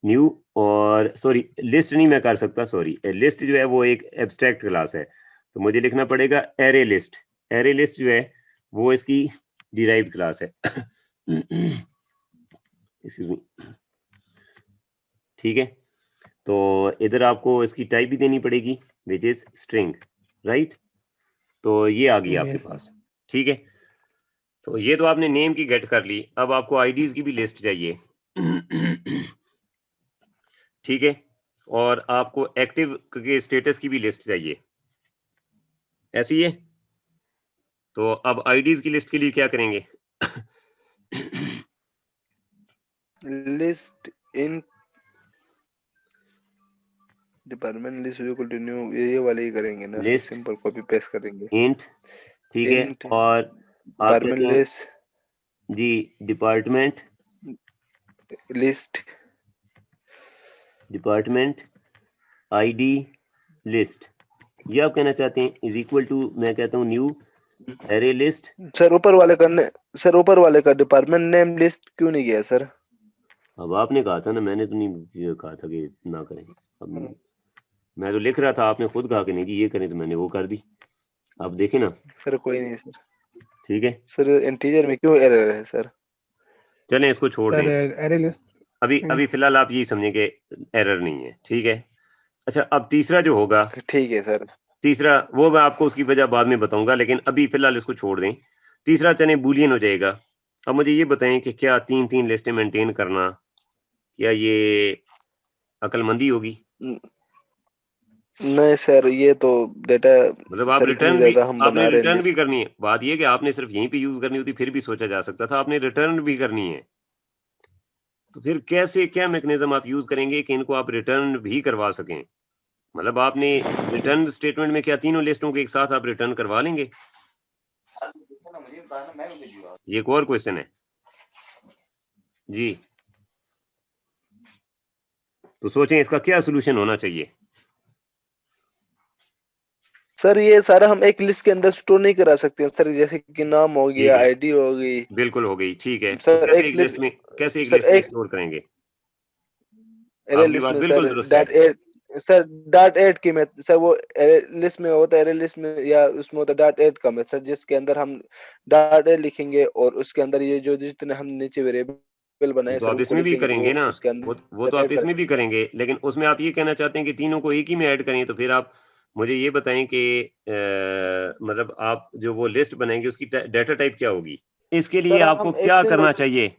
न्यू, और सॉरी लिस्ट नहीं मैं कर सकता, सॉरी लिस्ट जो है वो एक एब्स्ट्रैक्ट क्लास है, तो मुझे लिखना पड़ेगा एरे लिस्ट। एरे लिस्ट जो है वो इसकी डिराइव्ड क्लास है। एक्सक्यूज मी, ठीक है। तो इधर आपको इसकी टाइप भी देनी पड़ेगी विच इज स्ट्रिंग, राइट। तो ये आ गई आपके Yes, पास, ठीक है। तो ये तो आपने नेम की गेट कर ली, अब आपको आईडीज की भी लिस्ट चाहिए। ठीक है, और आपको एक्टिव के स्टेटस की भी लिस्ट चाहिए, ऐसी है। तो अब आईडीज की लिस्ट के लिए क्या करेंगे। List in department list equal to new, ये वाले ही करेंगे ना sir, list simple copy paste करेंगे। इंट, ठीक है, इंट और आप डिपार्टमेंट कहते हैं लिस्ट, जी डिपार्टमेंट, डिपार्टमेंट आईडी लिस्ट, ये आप कहना चाहते हैं इज इक्वल टू, मैं कहता हूँ न्यू एरे लिस्ट। सर ऊपर वाले करने, सर ऊपर वाले का डिपार्टमेंट नेम लिस्ट क्यों नहीं किया सर? अब आपने कहा था ना, मैंने तो नहीं कहा था कि ना करें। अब मैं तो लिख रहा था, आपने खुद कहा कि नहीं जी ये करें, तो मैंने वो कर दी। अब देखें ना, सर कोई नहीं सर। ठीक है, सर इंटीजर में क्यों एरर है सर? चलें इसको छोड़ सर दें। Array list. अभी फिलहाल आप यही समझें कि एरर नहीं है, ठीक है। अच्छा, अब तीसरा जो होगा, ठीक है सर। तीसरा वो मैं आपको उसकी वजह बाद में बताऊंगा, लेकिन अभी फिलहाल इसको छोड़ दें। तीसरा चलें बूलियन हो जाएगा। अब मुझे ये बताएं कि क्या 3-3 लिस्टें मेंटेन करना, क्या ये अक्लमंदी होगी। नहीं सर, ये तो डेटा मतलब आप सर इतनी रिटर्न भी, ज्यादा हम आपने बना रहे रिटर्न लिस्ट। भी करनी है। बात ये कि आपने सिर्फ यहीं पे यूज करनी होती फिर भी सोचा जा सकता था, आपने रिटर्न भी करनी है। तो फिर कैसे, क्या मैकेनिज्म आप यूज करेंगे कि इनको आप रिटर्न भी करवा सकें। मतलब आपने रिटर्न स्टेटमेंट में क्या तीनों लिस्टों के एक साथ आप रिटर्न करवा लेंगे। ये एक और क्वेश्चन है जी, तो सोचें इसका क्या सोल्यूशन होना चाहिए। सर ये सारा हम एक लिस्ट के अंदर स्टोर नहीं करा सकते सर, जैसे कि नाम हो ठीक गया, है, आईडी हो गई। बिल्कुल हो गई, ठीक है। तो सर कैसे एक एक लिस्ट लिस्ट, में, कैसे एक सर लिस्ट में एक स्टोर करेंगे। एरे आपकी लिस्ट बात में बिल्कुल सर दुरुस्त है। सर डॉट एट की में सर, वो एरे लिस्ट में होता है, एरे लिस्ट में या उसमें होता है डॉट एट का मेथड, जिसके अंदर हम डॉट एट लिखेंगे और उसके अंदर ये जो जितने हम नीचे वेरिएबल बनाए तो सर आप उनको इसमें लिख भी देंगे, तो वो करेंगे ना, उसके वो तो अंदर आप ऐड कर इसमें भी देंगे। करेंगे, लेकिन उसमें आप ये कहना चाहते हैं कि तीनों को एक ही में ऐड करें। तो फिर आप मुझे ये बताएं कि मतलब आप जो वो लिस्ट बनाएंगे उसकी डाटा टाइप क्या होगी। इसके लिए सर आपको हम एक क्या सिंगल करना चाहिए,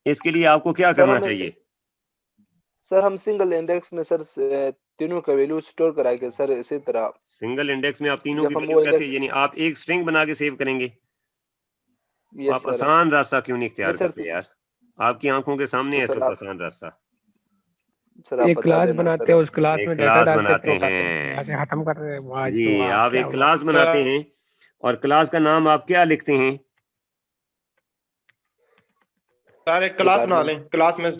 इसके लिए आपको क्या सर करना हम चाहिए। सर हम सिंगल इंडेक्स में सर तीनों का वैल्यू स्टोर कराएंगे सर, इसी तरह सिंगल इंडेक्स में आप तीनों की जब हम वैल्यू वो कैसे, इंडेक्स। यानी आप एक स्ट्रिंग बना के सेव करेंगे। तो यस आप सर। आसान रास्ता क्यों नहीं नहीं इख्तियार सर, करते यार, आपकी आंखों के सामने तो है सर सिर्फ आप आसान रास्ता। आप एक बता क्लास देना बनाते सर। हैं, उस क्लास एक में डाटा क्लास डालते हैं, बनाते थ्रो करते हैं, हैं यहाँ से खत्म कर रहे हैं। वाह जी जी, वाह, आप क्या एक हुआ। क्लास बनाते हैं, और क्लास का नाम आप क्या लिखते हैं। सर एक क्लास बना लें, क्लास में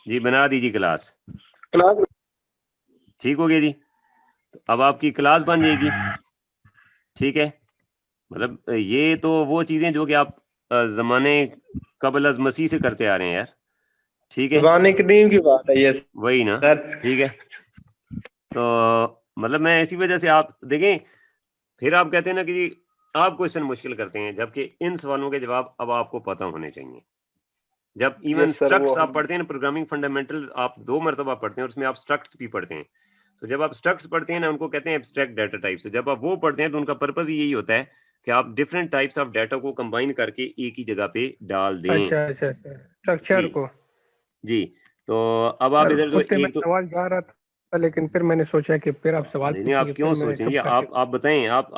जी बना दीजिए क्लास, क्लास। ठीक हो गया जी। तो अब आपकी क्लास बन जाएगी, ठीक है। मतलब ये तो वो चीजें जो कि आप जमाने कबल अज मसीह से करते आ रहे हैं यार, ठीक है, कुरान करीम की बात है ये वही ना, सर। ठीक है। तो मतलब मैं इसी वजह से, आप देखें फिर आप कहते हैं ना कि जी आप क्वेश्चन मुश्किल करते हैं, जबकि इन सवालों के जवाब अब आपको पता होने चाहिए। जब इवन यस सर, वो स्ट्रक्ट्स आप हम पढ़ते हैं ना, प्रोग्रामिंग फंडामेंटल्स आप 2 मरतबा पढ़ते हैं और उसमें आप स्ट्रक्ट्स भी पढ़ते हैं। तो जब आप स्ट्रक्ट्स पढ़ते हैं ना, उनको कहते हैं एब्स्ट्रैक्ट डाटा टाइप्स। जब आप वो पढ़ते हैं तो उनका पर्पस ही यही होता है कि आप डिफरेंट टाइप्स ऑफ डाटा को कंबाइन करके एक ही जगह पे डाल दें। अच्छा अच्छा अच्छा, स्ट्रक्चर जी को। जी। तो अब आप सर इधर तो उतने में एक तो सवाल जा रहा था, लेकिन फिर मैंने सोचा कि फिर आप सवाल नहीं नहीं, आप पूछेंगे, क्यों फिर मैं सोचेंगे, चुप करके। आप बताएं, आप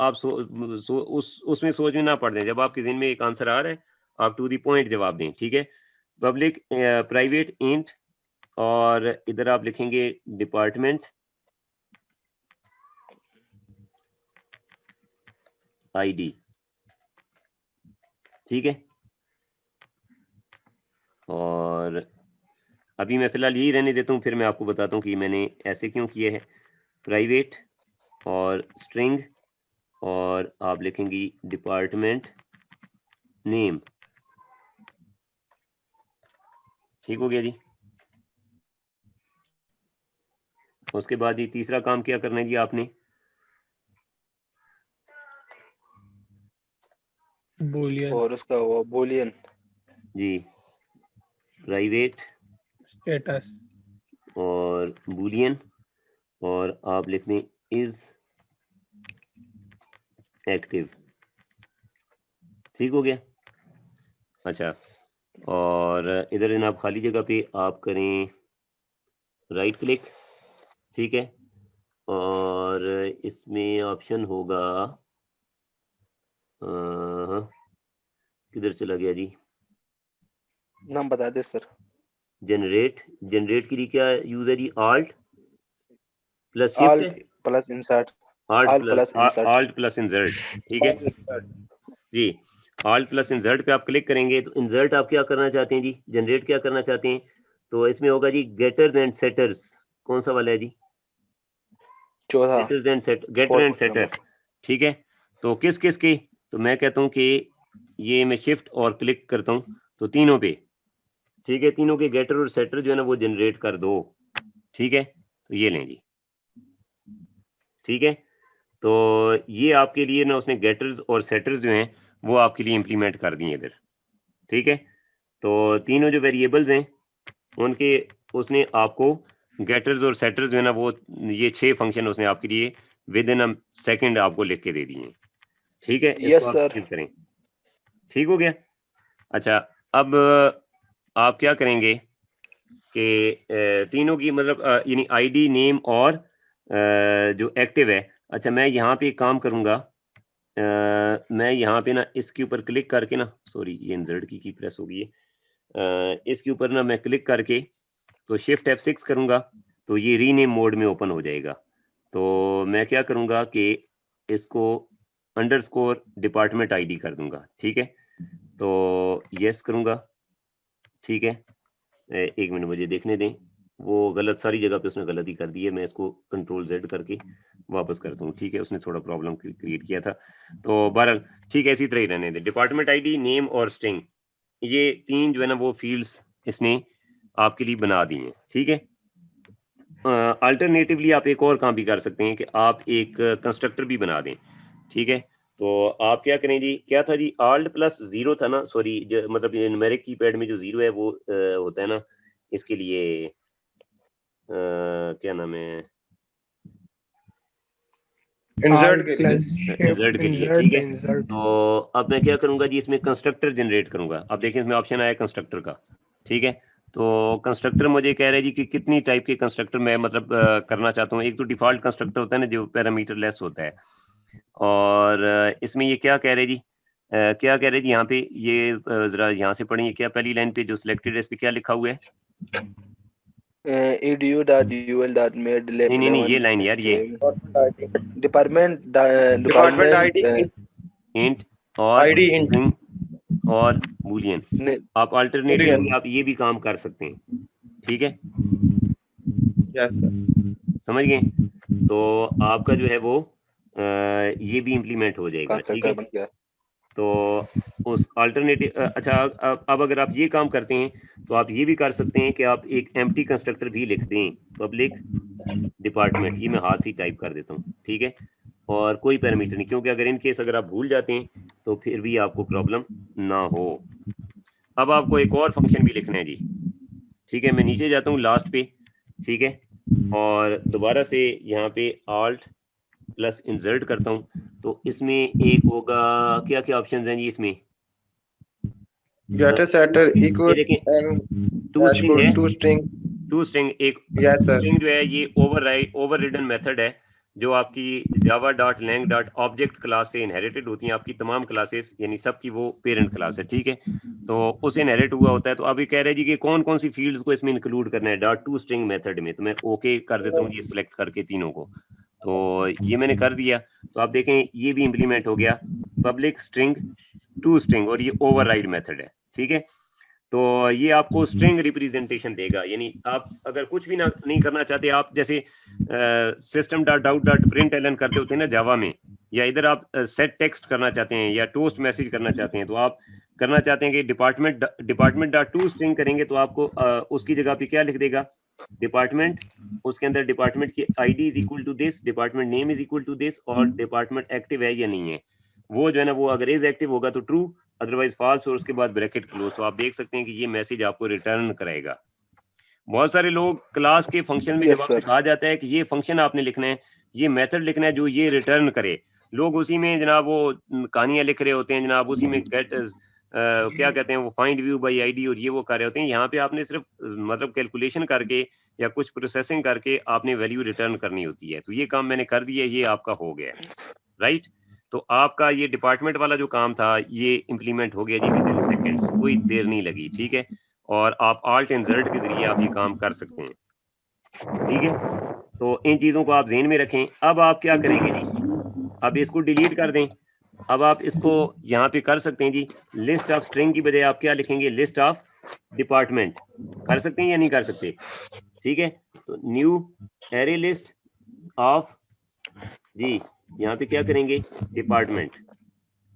उसमें सोच में ना पड़ दें। जब आपके ज़हन में एक आंसर आ रहा है, आप टू द पॉइंट जवाब दें, ठीक है। पब्लिक प्राइवेट इंट, और इधर आप लिखेंगे डिपार्टमेंट आईडी, ठीक है। और अभी मैं फिलहाल यही रहने देता हूँ, फिर मैं आपको बताता हूँ कि मैंने ऐसे क्यों किए है। प्राइवेट और स्ट्रिंग, और आप लिखेंगी डिपार्टमेंट नेम, ठीक हो गया जी। उसके बाद ये तीसरा काम क्या करना है जी आपने, बूलियन और उसका वो बूलियन जी, प्राइवेट स्टेटस। और बूलियन, और आप लिख दें इज एक्टिव, ठीक हो गया। अच्छा, और इधर इन आप खाली जगह पे आप करें राइट क्लिक, ठीक है। और इसमें ऑप्शन होगा किधर चला गया जी, नाम बता दे सर। जनरेट, जनरेट के लिए क्या यूज है जी, आल्ट प्लस शिफ्ट है, alt plus insert, alt alt plus insert. Plus insert, ठीक है जी। आल्ट प्लस इंसर्ट पे आप क्लिक करेंगे तो इंसर्ट आप क्या करना चाहते हैं जी, जनरेट क्या करना चाहते हैं, तो इसमें होगा जी गेटर्स एंड सेटर्स। कौन सा वाला है जी, चौथा, getters and set, getter and fourth setter, number. ठीक है। तो किस किस की, तो मैं कहता हूँ कि ये मैं शिफ्ट और क्लिक करता हूँ तो तीनों पे, ठीक है, तीनों के गेटर और सेटर जो है ना वो जनरेट कर दो, ठीक है। तो ये लें जी, ठीक है। तो ये आपके लिए ना उसने गेटर्स और सेटर्स जो हैं वो आपके लिए इंप्लीमेंट कर दिए इधर, ठीक है। तो तीनों जो वेरिएबल्स हैं उनके उसने आपको गेटर्स और सेटर्स जो है ना वो ये 6 फंक्शन उसने आपके लिए विद इन अ सेकंड आपको लिख के दे दिए, ठीक है। इसको यस आप सर। सेव करें, ठीक हो गया। अच्छा, अब आप क्या करेंगे कि तीनों की मतलब यानी आईडी, नेम और जो एक्टिव है। अच्छा, मैं यहाँ पे एक काम करूँगा, मैं यहाँ पे ना इसके ऊपर क्लिक करके ना, सॉरी ये इंसर्ट की प्रेस हो गई है, इसके ऊपर ना मैं क्लिक करके तो शिफ्ट F6 करूँगा तो ये रीनेम मोड में ओपन हो जाएगा। तो मैं क्या करूँगा कि इसको अंडरस्कोर डिपार्टमेंट आईडी कर दूंगा, ठीक है। तो यस करूँगा, ठीक है। एक मिनट मुझे देखने दें, वो गलत सारी जगह पे उसने गलती कर दी है, मैं इसको कंट्रोल Z करके वापस करता हूँ, ठीक है। उसने थोड़ा प्रॉब्लम क्रिएट किया था, तो बहरहाल ठीक है, इसी तरह ही रहने दें। डिपार्टमेंट आईडी, नेम और स्ट्रिंग, ये तीन जो है ना वो फील्ड्स इसने आपके लिए बना दी हैं, ठीक है। अल्टरनेटिवली आप एक और काम भी कर सकते हैं कि आप एक कंस्ट्रक्टर भी बना दें, ठीक है। तो आप क्या करें जी, क्या था जी, आल्ट प्लस जीरो था ना, सॉरी मतलब ये न्यूमेरिक कीपैड में जो जीरो है वो होता है ना इसके लिए क्या नाम है, इंसर्ट के लिए। प्लस इंसर्ट शिफ्ट के लिए, ठीक इंसर्ट है। इंसर्ट। तो अब मैं क्या करूंगा जी, इसमें कंस्ट्रक्टर जनरेट करूंगा। अब देखिए इसमें ऑप्शन आया कंस्ट्रक्टर का, ठीक है। तो कंस्ट्रक्टर मुझे कह रहा है जी कि कितनी टाइप के कंस्ट्रक्टर मैं मतलब करना चाहता हूँ। एक तो डिफॉल्ट कंस्ट्रक्टर होता है ना जो पैरामीटर लेस होता है, और इसमें ये क्या कह रहे जी, क्या कह रहे जी यहाँ पे, ये जरा यहाँ से पढ़ेंगे क्या, पहली लाइन पे जो सिलेक्टेड है इस पे क्या लिखा हुआ है, edu.ul.made नहीं नहीं नहीं, ये 11 लाइन यार, ये डिपार्टमेंट डिपार्टमेंट आईडी इंट और आईडी इंट स्ट्रिंग और बूलियन, आप अल्टरनेटिवली आप ये भी काम कर सकते हैं, ठीक है, यस सर। समझ गए। तो आपका जो है वो ये भी इम्प्लीमेंट हो जाएगा, ठीक कंस्ट्रक्टर है। बन गया। तो उस अल्टरनेटिव अच्छा अब अगर आप ये काम करते हैं तो आप ये भी कर सकते हैं कि आप एक एम्प्टी कंस्ट्रक्टर भी लिख दें, पब्लिक डिपार्टमेंट, ये मैं हाथ से टाइप कर देता हूँ, ठीक है, और कोई पैरामीटर नहीं, क्योंकि अगर इन केस अगर आप भूल जाते हैं तो फिर भी आपको प्रॉब्लम ना हो। अब आपको एक और फंक्शन भी लिखना है जी, ठीक है, मैं नीचे जाता हूँ लास्ट पे, ठीक है, और दोबारा से यहाँ पे alt प्लस इंसर्ट करता हूँ, तो इसमें एक होगा, क्या क्या ऑप्शन हैं जी इसमें, डेटा सेटर इक्वल ये देखें टू स्ट्रिंग है, टू स्ट्रिंग एक यस सर, स्ट्रिंग जो है ये ओवररिडन मेथड है जो आपकी java.lang.object क्लास से इनहेरिटेड होती हैं, आपकी तमाम क्लासेस यानी सबकी वो पेरेंट क्लास है, ठीक है, तो उसे इनहेरिट हुआ होता है। तो अभी कह रहे हैं जी कि कौन कौन सी फील्ड्स को इसमें इंक्लूड करना है डॉट टू स्ट्रिंग मेथड में, तो मैं ओके कर देता हूँ ये सिलेक्ट करके तीनों को, तो ये मैंने कर दिया, तो आप देखें ये भी इम्प्लीमेंट हो गया, पब्लिक स्ट्रिंग टू स्ट्रिंग, और ये ओवरराइड मेथड है, ठीक है, तो ये आपको स्ट्रिंग रिप्रेजेंटेशन देगा, यानी आप अगर कुछ भी नहीं करना चाहते, आप जैसे system dot out dot print L N करते होते हैं ना जावा में, या इधर आप सेट टेक्स्ट करना चाहते हैं या टोस्ट मैसेज करना चाहते हैं, तो आप करना चाहते हैं कि डिपार्टमेंट डॉट टू स्ट्रिंग करेंगे तो आपको उसकी जगह पे क्या लिख देगा, डिपार्टमेंट, उसके अंदर डिपार्टमेंट की ID is equal to this, department name is equal to this, और डिपार्टमेंट एक्टिव है या नहीं है, वो जो है ना वो अगर इज एक्टिव होगा तो ट्रू, अदरवाइज फॉल्स, और उसके बाद ब्रैकेट क्लोज। तो आप देख सकते हैं कि ये मैसेज आपको रिटर्न करेगा। बहुत सारे लोग क्लास के फंक्शन में जब आपसे कहा जाता है कि ये फंक्शन आपने लिखना है, ये मेथड लिखना है जो ये रिटर्न करे, लोग उसी में जनाब वो कहानियां लिख रहे होते हैं जनाब, उसी में गेट क्या कहते हैं वो फाइंड व्यू बाई आईडी और ये वो कर रहे होते हैं। यहाँ पे आपने सिर्फ मतलब कैलकुलेशन करके या कुछ प्रोसेसिंग करके आपने वैल्यू रिटर्न करनी होती है। तो ये काम मैंने कर दिया, ये आपका हो गया, राइट। तो आपका ये डिपार्टमेंट वाला जो काम था ये इम्प्लीमेंट हो गया जी विद इन सेकेंड्स, कोई देर नहीं लगी, ठीक है, और आप आल्ट एंड ज़ेड के जरिए आप ये काम कर सकते हैं, ठीक है। तो इन चीज़ों को आप ज़हन में रखें। अब आप क्या करेंगे जी, अब इसको डिलीट कर दें। अब आप इसको यहाँ पे कर सकते हैं जी, लिस्ट ऑफ स्ट्रिंग की बजाय आप क्या लिखेंगे, लिस्ट ऑफ डिपार्टमेंट, कर सकते हैं या नहीं कर सकते, ठीक है। तो न्यू एरे लिस्ट ऑफ जी, यहाँ पे क्या करेंगे, डिपार्टमेंट,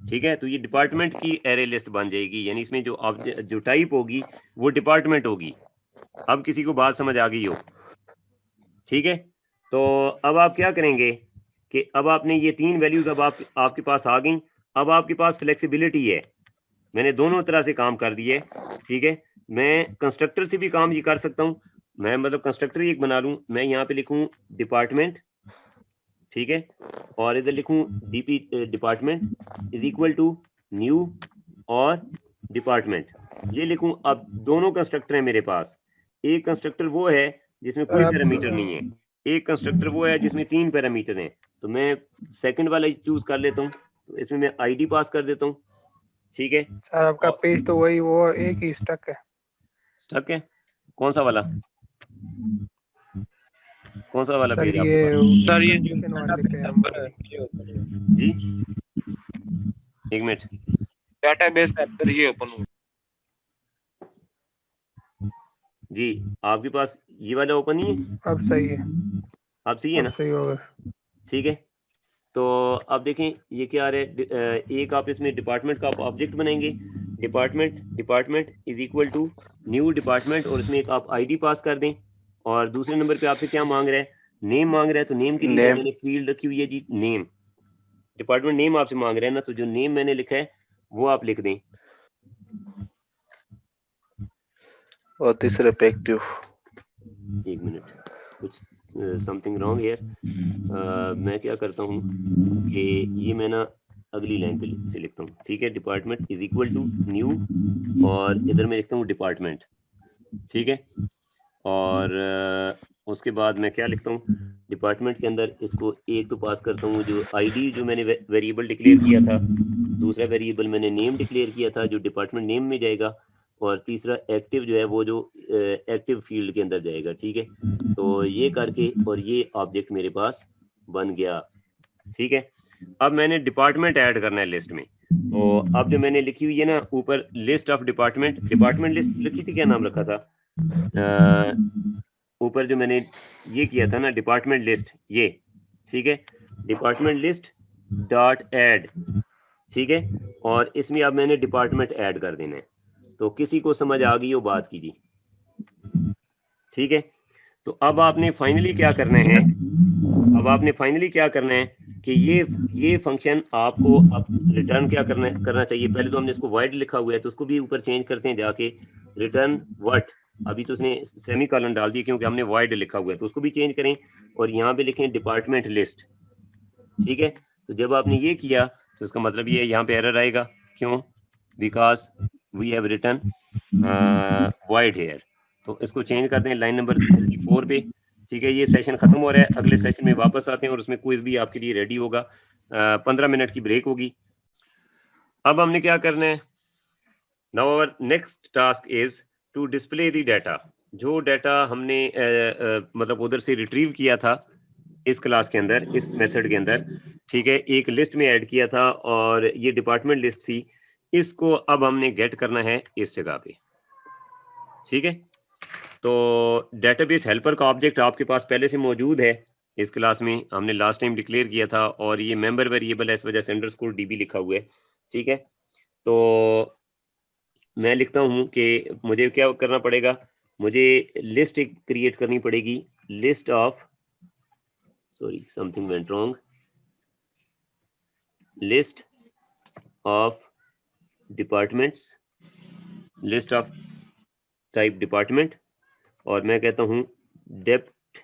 ठीक है। तो ये डिपार्टमेंट की एरे लिस्ट बन जाएगी, यानी इसमें जो टाइप होगी वो डिपार्टमेंट होगी। अब किसी को बात समझ आ गई हो, ठीक है। तो अब आप क्या करेंगे कि अब आपने ये तीन वैल्यूज अब आपके पास आ गई। अब आपके पास फ्लेक्सिबिलिटी है, मैंने दोनों तरह से काम कर दिए, ठीक है। मैं कंस्ट्रक्टर से भी काम ये कर सकता हूँ, मैं मतलब कंस्ट्रक्टर ही एक बना लूँ, मैं यहाँ पे लिखूँ डिपार्टमेंट, ठीक है, और इधर लिखूं department is equal to new और डिपार्टमेंट, ये लिखूं। अब दोनों कंस्ट्रक्टर है मेरे पास, एक कंस्ट्रक्टर वो है जिसमें कोई पैरामीटर नहीं है, एक कंस्ट्रक्टर वो है जिसमें 3 पैरामीटर हैं। तो मैं सेकंड वाला चूज कर लेता हूँ, तो इसमें मैं आईडी पास कर देता हूँ, ठीक है। सर आपका पेज तो वही वो एक ही स्टक है। स्टक है? कौन सा वाला, कौन सा वाला पेज आपके ये सर ये transition वाले पे नंबर जी, एक मिनट, डेटाबेस सर ये ओपन हुआ जी आपके पास ये वाला ओपन ही है, अब सही है, आप सही है अब ना, सही होगा। ठीक है। तो अब देखें ये क्या आ रहा है, एक आप इसमें डिपार्टमेंट का आप ऑब्जेक्ट बनाएंगे, department is equal to new department, और इसमें एक आप आईडी पास कर दें, और दूसरे नंबर पे आपसे क्या मांग रहा है, नेम मांग रहा है। तो नेम के लिए मैंने फील्ड रखी हुई है जी, नेम, डिपार्टमेंट नेम आपसे मांग रहा है ना, तो जो नेम मैंने लिखा है वो आप लिख दें। और तीसरे पे एक्टिव, एक मिनट, कुछ समथिंग रॉन्ग हियर, मैं क्या करता हूँ कि ये मैं ना अगली लाइन पे से लिखता हूँ, ठीक है, department is equal to new, और इधर मैं लिखता हूँ डिपार्टमेंट, ठीक है, और उसके बाद मैं क्या लिखता हूँ, डिपार्टमेंट के अंदर इसको एक तो पास करता हूँ जो आईडी जो मैंने वेरिएबल डिक्लेयर किया था, दूसरा वेरिएबल मैंने नेम डिक्लेयर किया था जो डिपार्टमेंट नेम में जाएगा, और तीसरा एक्टिव जो है वो जो एक्टिव फील्ड के अंदर जाएगा, ठीक है। तो ये करके और ये ऑब्जेक्ट मेरे पास बन गया, ठीक है। अब मैंने डिपार्टमेंट ऐड करना है लिस्ट में, तो अब जो मैंने लिखी हुई है ना ऊपर लिस्ट ऑफ डिपार्टमेंट लिस्ट लिखी थी, क्या नाम रखा था ऊपर जो मैंने ये किया था ना डिपार्टमेंट लिस्ट, ये ठीक है, डिपार्टमेंट लिस्ट डॉट ऐड, ठीक है, और इसमें अब मैंने डिपार्टमेंट ऐड कर देना है। तो किसी को समझ आ गई हो बात कीजिए, ठीक है। तो अब आपने फाइनली क्या करना है, अब आपने फाइनली क्या करना है कि ये फंक्शन आपको अब रिटर्न क्या करना चाहिए। पहले तो हमने इसको void लिखा हुआ है तो उसको भी ऊपर चेंज करते हैं जाके, रिटर्न व्हाट। अभी तो उसने सेमी कॉलन डाल दिया क्योंकि हमने void लिखा हुआ है, तो उसको भी चेंज करें और यहाँ पे लिखें डिपार्टमेंट लिस्ट, ठीक है। तो जब आपने ये किया तो इसका मतलब ये यहाँ पे एरर आएगा, क्यों, because we have return void here. तो इसको चेंज कर दें लाइन नंबर 34 पे, ठीक है। ये सेशन खत्म हो रहा है, अगले सेशन में वापस आते हैं और उसमें क्विज भी आपके लिए रेडी होगा। 15 मिनट की ब्रेक होगी। अब हमने क्या करना है, now our next task is to display the data. जो डाटा हमने मतलब उधर से रिट्रीव किया था इस क्लास के अंदर, इस मेथड के अंदर, ठीक है, एक लिस्ट में ऐड किया था और ये डिपार्टमेंट लिस्ट थी, इसको अब हमने गेट करना है इस जगह पे, ठीक है। तो डेटाबेस हेल्पर का ऑब्जेक्ट आपके पास पहले से मौजूद है, इस क्लास में हमने लास्ट टाइम डिक्लेयर किया था, और ये मेंबर वेरिएबल है, इस वजह से अंडरस्कोर डीबी लिखा हुआ है, ठीक है। तो मैं लिखता हूँ कि मुझे क्या करना पड़ेगा, मुझे लिस्ट एक क्रिएट करनी पड़ेगी, list of, sorry something went wrong, list of departments, list of type department, और मैं कहता हूँ डेप्थ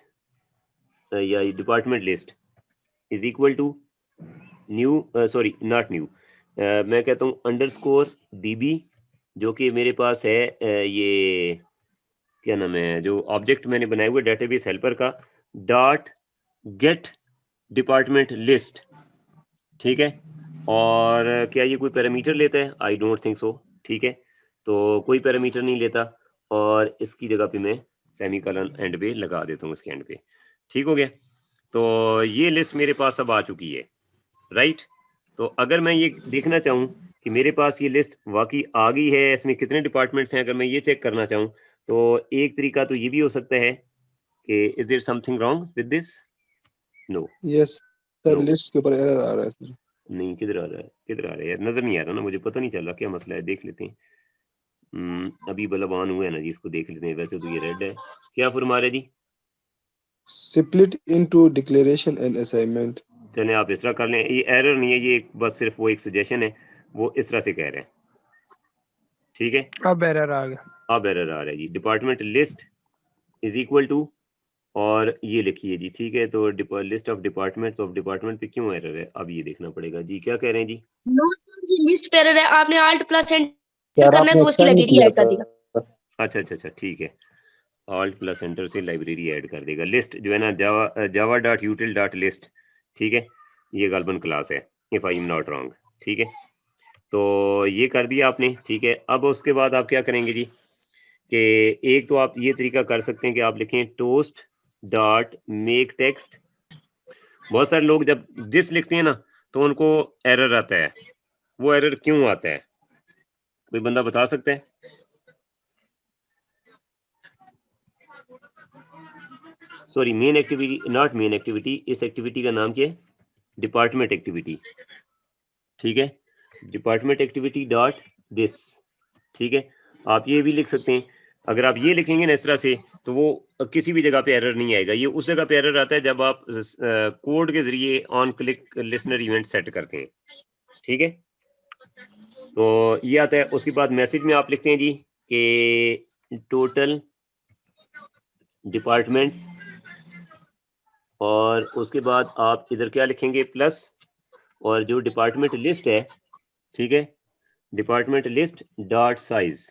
या department list is equal to new, sorry not new, मैं कहता हूँ अंडरस्कोर डीबी, जो कि मेरे पास है ये क्या नाम है, जो ऑब्जेक्ट मैंने बनाया हुआ डेटाबेस हेल्पर का, डॉट गेट डिपार्टमेंट लिस्ट, ठीक है। और क्या ये कोई पैरामीटर लेता है, आई डोंट थिंक सो, ठीक है। तो कोई पैरामीटर नहीं लेता, और इसकी जगह पे मैं सेमीकोलन एंड पे लगा देता हूँ, इसके एंड पे, ठीक हो गया। तो ये लिस्ट मेरे पास अब आ चुकी है, राइट। तो अगर मैं ये देखना चाहूँ कि मेरे पास ये लिस्ट वाकई आ गई है, इसमें कितने डिपार्टमेंट्स हैं, अगर मैं ये चेक करना चाहूँ, तो एक तरीका तो ये भी हो सकता है कि is there something wrong with this, no, yes sir, no, list के ऊपर एरर आ रहा है सर। नहीं, किधर आ रहा है, किधर आ रहा है यार, नजर नहीं आ रहा ना, मुझे पता नहीं चल रहा क्या मसला है, देख लेते हैं। अभी बल्ब ऑन हुआ है ना जी, इसको देख लेते हैं। वैसे तो ये रेड है, क्या फरमा रहे जी, split into declaration and assignment. चले आप इस तरह कर लें, ये एरर नहीं है, ये बस सिर्फ वो एक सजेशन है, वो इस तरह से कह रहे हैं, ठीक है। अब एरर आ गया। अब एरर आ रहा है जी, department list is equal to, और ये लिखिए जी, ठीक है। तो list of departments of department पे क्यों एरर है, अब ये देखना पड़ेगा जी, क्या कह रहे हैं जी। नो सर, ये लिस्ट पे एरर है, आपने alt प्लस एंटर यार करना है आपने तो उसकी अच्छा नहीं लाइब्रेरी किया ऐड कर था। देगा। अच्छा अच्छा अच्छा, ठीक है, ऑल्ट प्लस एंटर से लाइब्रेरी ऐड कर देगा। लिस्ट जो है ना, जावा डॉट यूटिल डॉट लिस्ट, ठीक है, ये गालबन क्लास है, if I am not wrong, ठीक है। तो ये कर दिया आपने, ठीक है। अब उसके बाद आप क्या करेंगे जी, कि एक तो आप ये तरीका कर सकते हैं कि आप लिखें टोस्ट डॉट मेक टेक्स्ट। बहुत सारे लोग जब दिस लिखते हैं ना तो उनको एरर आता है, वो एरर क्यों आता है, कोई बंदा बता सकता है। Sorry, main activity, not main activity, इस एक्टिविटी का नाम क्या है, डिपार्टमेंट एक्टिविटी, ठीक है, डिपार्टमेंट एक्टिविटी डॉट दिस, ठीक है। आप ये भी लिख सकते हैं, अगर आप ये लिखेंगे ना इस तरह से, तो वो किसी भी जगह पे एरर नहीं आएगा, ये उस जगह पे एरर आता है जब आप कोड के जरिए on click listener event set करते हैं, ठीक है। तो ये आता है। उसके बाद मैसेज में आप लिखते हैं जी कि टोटल डिपार्टमेंट्स, और उसके बाद आप इधर क्या लिखेंगे, प्लस, और जो डिपार्टमेंट लिस्ट है, ठीक है, डिपार्टमेंट लिस्ट डॉट साइज,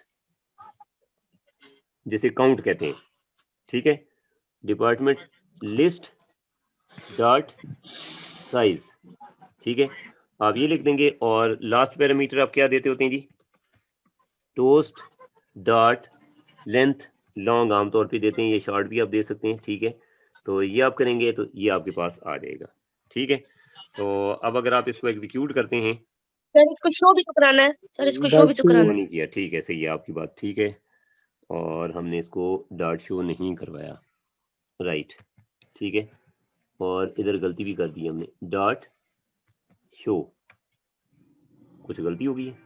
जिसे काउंट कहते हैं, ठीक है, डिपार्टमेंट लिस्ट डॉट साइज, ठीक है, आप ये लिख देंगे। और लास्ट पैरामीटर आप क्या देते होते हैं जी, टोस्ट डॉट लेंथ, लॉन्ग आमतौर पे देते हैं, ये शॉर्ट भी आप दे सकते हैं, ठीक है। तो ये आप करेंगे तो ये आपके पास आ जाएगा, ठीक है। तो अब अगर आप इसको एग्जीक्यूट करते हैं, सर इसको शो भी तो कराना है, सर इसको शो भी तो शो कराना है। नहीं किया, ठीक है, सही है आपकी बात, ठीक है। और हमने इसको डॉट शो नहीं करवाया, राइट, ठीक है। और इधर गलती भी कर दी हमने, डॉट शो, कुछ गलती हो गई है।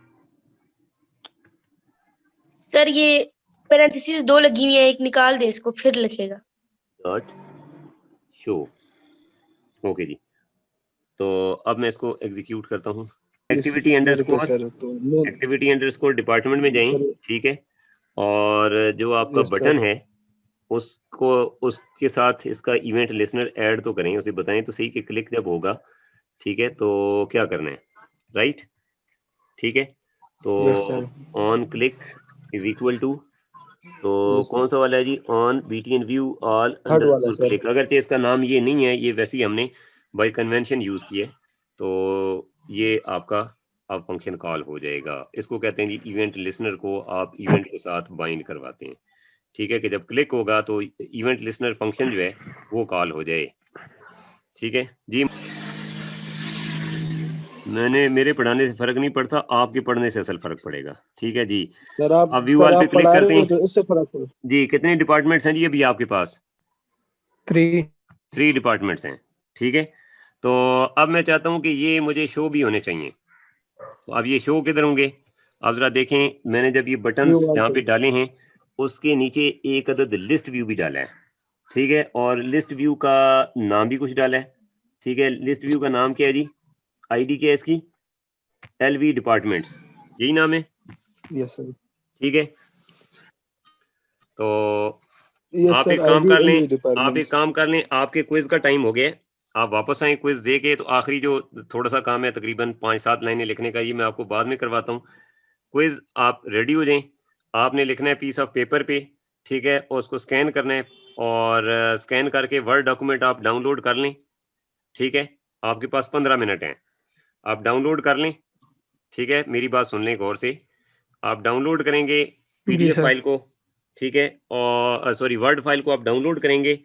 सर ये पैरेंथेसिस 2 लगी हुई है, एक निकाल दे इसको फिर लिखेगा। डॉट शो, ओके जी। तो अब मैं इसको एग्जीक्यूट करता हूँ। एक्टिविटी पेड़ पे अंडरस्कोर सर तो मैं एक्टिविटी अंडरस्कोर डिपार्टमेंट में जाएं, सर ठीक है, और जो आपका यस बटन सर है उसको उसके साथ इसका इवेंट लिसनर ऐड तो करें, उसे बताएं तो सही कि क्लिक जब होगा, ठीक है, तो क्या करना है, राइट, ठीक है। तो yes sir on click is equal to, तो लिस्ट कौन सा वाला है जी, on BTN view all third वाला अंडरस्कोर सर क्लिक। अगरचे इसका नाम ये नहीं है, ये वैसे ही हमने बाय कन्वेंशन यूज किया है, तो ये आपका अब फंक्शन कॉल हो जाएगा। इसको कहते हैं जी इवेंट लिसनर को आप इवेंट के साथ बाइंड करवाते हैं, ठीक है, कि जब क्लिक होगा तो इवेंट लिसनर फंक्शन जो है वो कॉल हो जाए, ठीक है जी। मेरे पढ़ाने से फर्क नहीं पड़ता, आपके पढ़ने से असल फर्क पड़ेगा, ठीक है जी। सर अब व्यू ऑल पे क्लिक पढ़ा करते रहे हो हैं तो इससे फर्क पड़े। जी। कितने डिपार्टमेंट्स हैं जी अभी आपके पास? 3 डिपार्टमेंट्स हैं, ठीक है। तो अब मैं चाहता हूं कि ये मुझे शो भी होने चाहिए, तो अब ये शो किधर होंगे? आप जरा देखें, मैंने जब ये बटन्स व्यू जहाँ पे पे डाले हैं उसके नीचे एक अदद लिस्ट व्यू भी डाला है, ठीक है, और लिस्ट व्यू का नाम भी कुछ डाला है, ठीक है। लिस्ट व्यू का नाम क्या है जी? आईडी क्या है इसकी? LV डिपार्टमेंट्स, यही नाम है, यस सर ठीक है। तो यस आप सर एक काम आईडी कर लें, एलवी डिपार्टमेंट्स आपके क्विज का टाइम हो गया है, आप वापस आए क्विज दे के। तो आखिरी जो थोड़ा सा काम है तकरीबन 5-7 लाइनें लिखने का, ये मैं आपको बाद में करवाता हूँ। क्विज आप रेडी हो जाएं, आपने लिखना है पीस ऑफ पेपर पे, ठीक है, और उसको स्कैन करना है, और स्कैन करके वर्ड डॉक्यूमेंट आप डाउनलोड कर लें, ठीक है। आपके पास 15 मिनट हैं, आप डाउनलोड कर लें, ठीक है। मेरी बात सुन लें गौर से, आप डाउनलोड करेंगे PDF फाइल को, ठीक है, और सॉरी वर्ड फाइल को आप डाउनलोड करेंगे।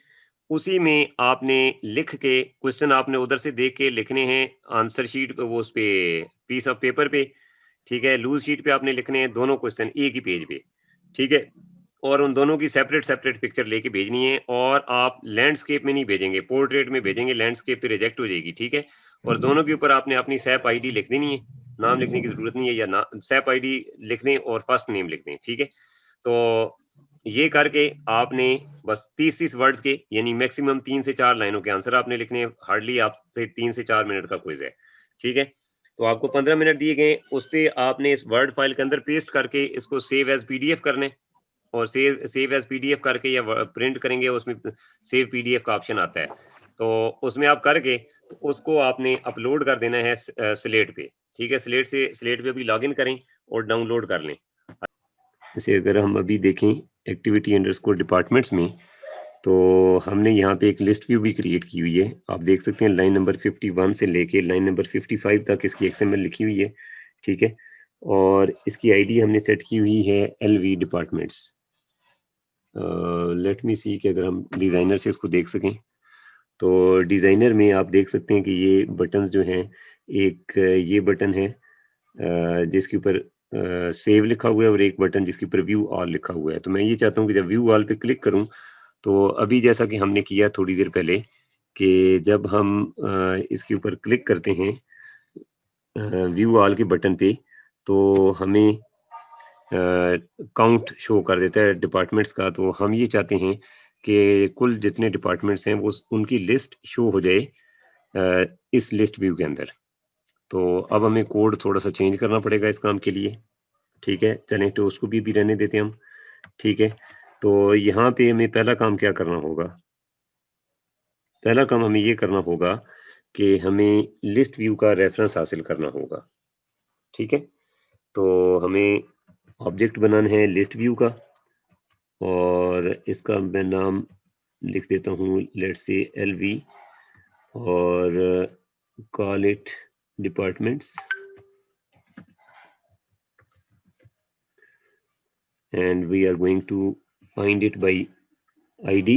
उसी में आपने लिख के क्वेश्चन आपने उधर से देख के लिखने हैं आंसर शीट पे, वो उस पे पीस ऑफ पेपर पे, ठीक है। लूज शीट पे आपने लिखने हैं दोनों क्वेश्चन एक ही पेज पे, ठीक है, और उन दोनों की सेपरेट सेपरेट पिक्चर लेके भेजनी है। और आप लैंडस्केप में नहीं भेजेंगे, पोर्ट्रेट में भेजेंगे, लैंडस्केप पे रिजेक्ट हो जाएगी, ठीक है। और दोनों के ऊपर आपने अपनी सैप आईडी लिख देनी है, नाम लिखने की जरूरत नहीं है, या ना सैप आईडी लिख दें और फर्स्ट नेम लिख दें, ठीक है। तो ये करके आपने बस 30-30 वर्ड्स के, यानी मैक्सिमम 3 से 4 लाइनों के आंसर आपने लिखने हैं। हार्डली आपसे 3 से 4 मिनट का क्विज है, ठीक है। तो आपको 15 मिनट दिए गए, उस पे आपने इस वर्ड फाइल के अंदर पेस्ट करके इसको सेव एज PDF करने, और सेव एज PDF करके या प्रिंट करेंगे, उसमें सेव PDF का ऑप्शन आता है, तो उसमें आप करके तो उसको आपने अपलोड कर देना है स्लेट पे, ठीक है। स्लेट पे अभी लॉगिन करें और डाउनलोड कर लें। जैसे अगर हम अभी देखें एक्टिविटी अंडरस्कोर डिपार्टमेंट्स में, तो हमने यहाँ पे एक लिस्ट व्यू भी क्रिएट की हुई है। आप देख सकते हैं लाइन नंबर 51 से लेके लाइन नंबर 55 तक इसकी XML लिखी हुई है, ठीक है। और इसकी आईडी हमने सेट की हुई है LV डिपार्टमेंट्स। लेट मी सी कि अगर हम डिज़ाइनर से इसको देख सकें, तो डिज़ाइनर में आप देख सकते हैं कि ये बटन्स जो हैं, एक ये बटन है जिसके ऊपर सेव लिखा हुआ है, और एक बटन जिसके ऊपर व्यू ऑल लिखा हुआ है। तो मैं ये चाहता हूँ कि जब व्यू ऑल पे क्लिक करूँ, तो अभी जैसा कि हमने किया थोड़ी देर पहले, कि जब हम इसके ऊपर क्लिक करते हैं व्यू ऑल के बटन पे, तो हमें काउंट शो कर देता है डिपार्टमेंट्स का। तो हम ये चाहते हैं कि कुल जितने डिपार्टमेंट्स हैं वो उनकी लिस्ट शो हो जाए इस लिस्ट व्यू के अंदर। तो अब हमें कोड थोड़ा सा चेंज करना पड़ेगा इस काम के लिए, ठीक है। चलें तो उसको भी रहने देते हैं हम, ठीक है। तो यहाँ पे हमें पहला काम क्या करना होगा? पहला काम हमें ये करना होगा कि हमें लिस्ट व्यू का रेफरेंस हासिल करना होगा, ठीक है। तो हमें ऑब्जेक्ट बनाना है लिस्ट व्यू का, और इसका मैं नाम लिख देता हूँ, लेट्स से LV, और call it departments, and we are going to find it by ID,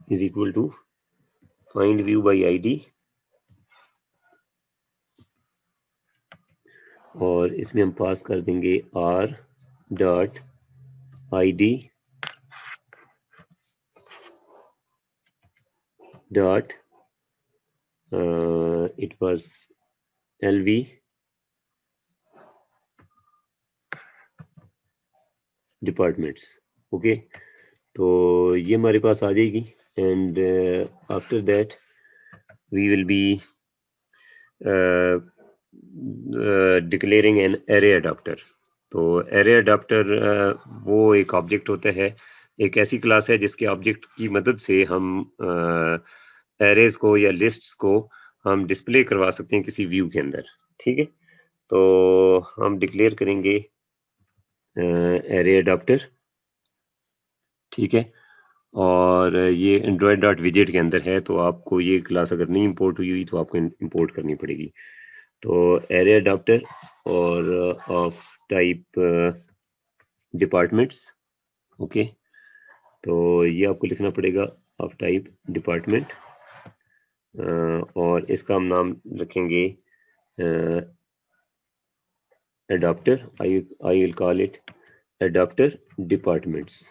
is equal to find view by ID, और इसमें हम पास कर देंगे r.id dot it was LV departments. Okay, तो ये हमारे पास आ जाएगी and after that we will be declaring an array adapter. तो एरे अडॉप्टर वो एक ऑब्जेक्ट होता है, एक ऐसी क्लास है जिसके ऑब्जेक्ट की मदद से हम एरेज को या लिस्ट्स को हम डिस्प्ले करवा सकते हैं किसी व्यू के अंदर। ठीक है, तो हम डिक्लेयर करेंगे एरे अडॉप्टर। ठीक है, और ये एंड्रॉयड डॉट विजेट के अंदर है, तो आपको ये क्लास अगर नहीं इंपोर्ट हुई तो आपको इंपोर्ट करनी पड़ेगी। तो एरे अडॉप्टर और ऑफ टाइप डिपार्टमेंट्स। ओके, तो ये आपको लिखना पड़ेगा ऑफ टाइप डिपार्टमेंट, और इसका हम नाम रखेंगे adapter. I will call it adapter departments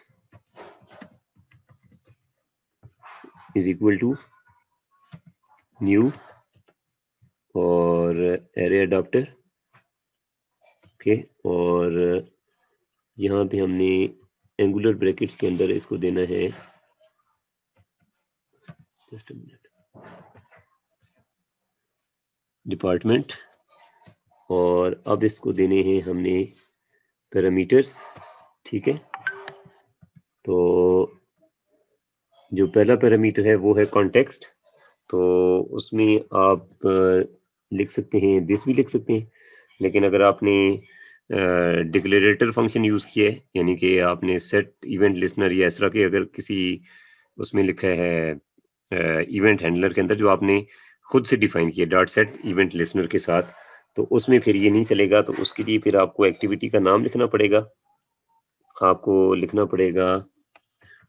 is equal to new और एरे अडॉप्टर। ओके, और यहाँ पे हमने एंगुलर ब्रैकेट्स के अंदर इसको देना है, जस्ट अ मिनट, डिपार्टमेंट, और अब इसको देने हैं हमने पैरामीटर्स। ठीक है, तो जो पहला पैरामीटर है वो है कॉन्टेक्स्ट, तो उसमें आप लिख सकते हैं दिस भी लिख सकते हैं, लेकिन अगर आपने डिक्लेरेटर फंक्शन यूज किया है, यानी कि आपने सेट इवेंट लिस्नर या इस तरह के अगर किसी उसमें लिखा है इवेंट हैंडलर के अंदर जो आपने खुद से डिफाइन किया डॉट सेट इवेंट लिस्नर के साथ, तो उसमें फिर ये नहीं चलेगा। तो उसके लिए फिर आपको एक्टिविटी का नाम लिखना पड़ेगा, आपको लिखना पड़ेगा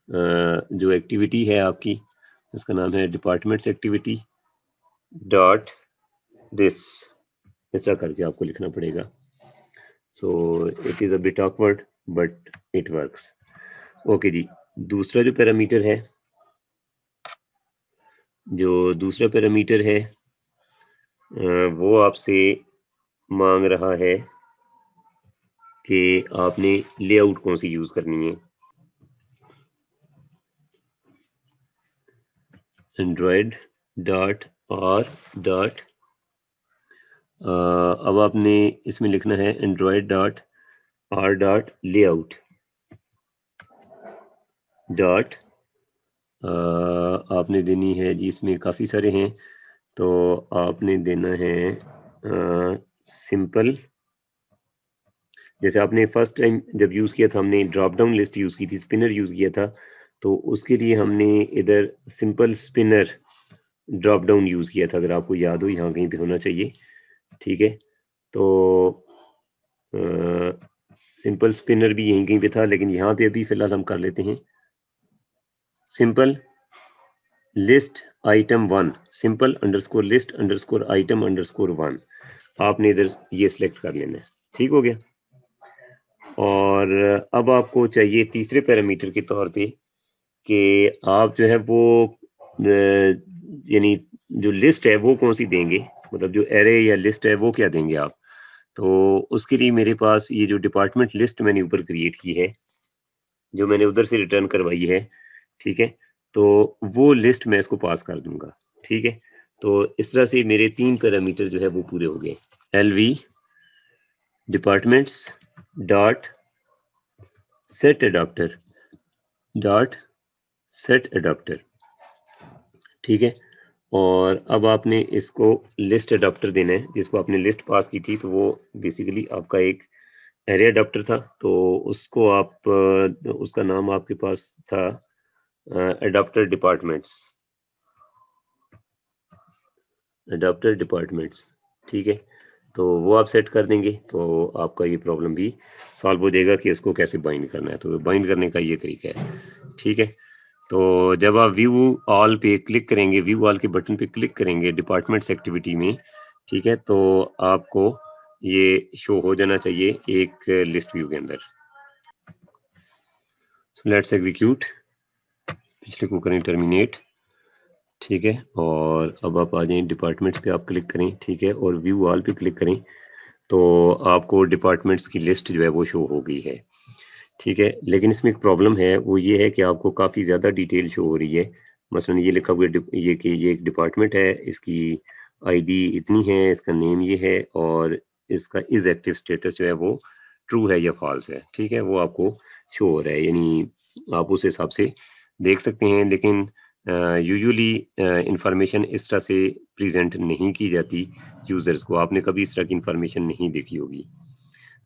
जो एक्टिविटी है आपकी, इसका नाम है डिपार्टमेंट्स एक्टिविटी डॉट दिस, इस तरह करके आपको लिखना पड़ेगा। So it is a bit awkward but it works. Okay जी, दूसरा जो पैरामीटर है, वो आपसे मांग रहा है कि आपने लेआउट कौन सी यूज करनी है। एंड्रॉयड डॉट और डॉट, अब आपने इसमें लिखना है Android dot R dot layout dot, आपने देनी है जी, इसमें काफ़ी सारे हैं, तो आपने देना है सिंपल। जैसे आपने फर्स्ट टाइम जब यूज़ किया था, हमने ड्रॉप डाउन लिस्ट यूज़ की थी, स्पिनर यूज़ किया था, तो उसके लिए हमने इधर simple spinner drop down use किया था, अगर आपको याद हो, यहाँ कहीं पे होना चाहिए। ठीक है, तो सिंपल स्पिनर भी यहीं कहीं पे था, लेकिन यहाँ पे अभी फिलहाल हम कर लेते हैं simple list item 1, simple underscore list underscore item underscore 1, आपने इधर ये सिलेक्ट कर लेना है। ठीक हो गया, और अब आपको चाहिए तीसरे पैरामीटर के तौर पे कि आप जो है वो यानी जो लिस्ट है वो कौन सी देंगे, मतलब जो एरे या लिस्ट है वो क्या देंगे आप। तो उसके लिए मेरे पास ये जो डिपार्टमेंट लिस्ट मैंने ऊपर क्रिएट की है, जो मैंने उधर से रिटर्न करवाई है, ठीक है, तो वो लिस्ट मैं इसको पास कर दूंगा। ठीक है, तो इस तरह से मेरे 3 पैरामीटर जो है वो पूरे हो गए, LV departments dot set adopter dot set adopter. ठीक है, और अब आपने इसको लिस्ट अडॉप्टर देना है, जिसको आपने लिस्ट पास की थी, तो वो बेसिकली आपका एक एरे अडॉप्टर था, तो उसको आप उसका नाम आपके पास था अडॉप्टर डिपार्टमेंट्स। ठीक है, तो वो आप सेट कर देंगे, तो आपका ये प्रॉब्लम भी सॉल्व हो जाएगा कि इसको कैसे बाइंड करना है। तो बाइंड करने का ये तरीका है। ठीक है, तो जब आप व्यू ऑल पे क्लिक करेंगे, व्यू ऑल के बटन पे क्लिक करेंगे डिपार्टमेंट्स एक्टिविटी में, ठीक है, तो आपको ये शो हो जाना चाहिए एक लिस्ट व्यू के अंदर। सो लेट्स एग्जीक्यूट, पिछले को करें टर्मिनेट, ठीक है, और अब आप आ जाएं डिपार्टमेंट्स पे, आप क्लिक करें, ठीक है, और व्यू ऑल पे क्लिक करें तो आपको डिपार्टमेंट्स की लिस्ट जो है वो शो हो गई है। ठीक है, लेकिन इसमें एक प्रॉब्लम है, वो ये है कि आपको काफ़ी ज़्यादा डिटेल शो हो रही है। मसलन ये लिखा हुआ है ये कि ये एक डिपार्टमेंट है, इसकी आईडी इतनी है, इसका नेम ये है और इसका इज एक्टिव स्टेटस जो है वो ट्रू है या फॉल्स है। ठीक है, वो आपको शो हो रहा है, यानी आप उस हिसाब से देख सकते हैं। लेकिन यूजुअली इंफॉर्मेशन इस तरह से प्रेजेंट नहीं की जाती यूज़र्स को। आपने कभी इस तरह की इंफॉर्मेशन नहीं देखी होगी।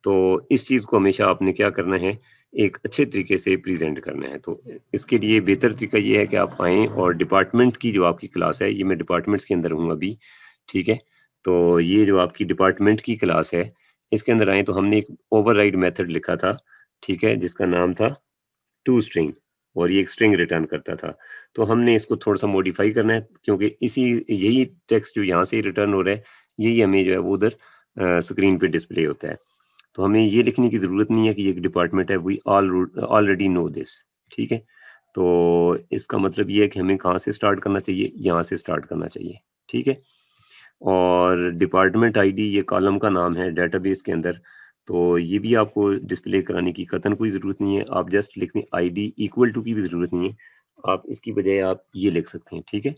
तो इस चीज़ को हमेशा आपने क्या करना है, एक अच्छे तरीके से प्रेजेंट करना है। तो इसके लिए बेहतर तरीका ये है कि आप आएँ और डिपार्टमेंट की जो आपकी क्लास है, ये मैं डिपार्टमेंट्स के अंदर हूँ अभी, ठीक है? तो ये जो आपकी डिपार्टमेंट की क्लास है, इसके अंदर आएँ तो हमने एक ओवरराइड मेथड लिखा था, ठीक है? जिसका नाम था टू स्ट्रिंग, और ये एक स्ट्रिंग रिटर्न करता था। तो हमने इसको थोड़ा-सा मॉडिफाई करना है, क्योंकि यही टेक्स्ट जो यहाँ से रिटर्न हो रहा है, यही हमें जो है वो उधर स्क्रीन पे डिस्प्ले होता है। तो हमें ये लिखने की ज़रूरत नहीं है कि ये एक डिपार्टमेंट है, वी ऑलरेडी नो दिस, ठीक है? तो इसका मतलब ये है कि हमें कहाँ से स्टार्ट करना चाहिए, यहाँ से स्टार्ट करना चाहिए, ठीक है? और डिपार्टमेंट आईडी ये कॉलम का नाम है डेटाबेस के अंदर, तो ये भी आपको डिस्प्ले कराने की कतई कोई ज़रूरत नहीं है। आप जस्ट लिख दें आईडी इक्वल टू की भी ज़रूरत नहीं है। आप इसकी बजाय आप ये लिख सकते हैं, ठीक है?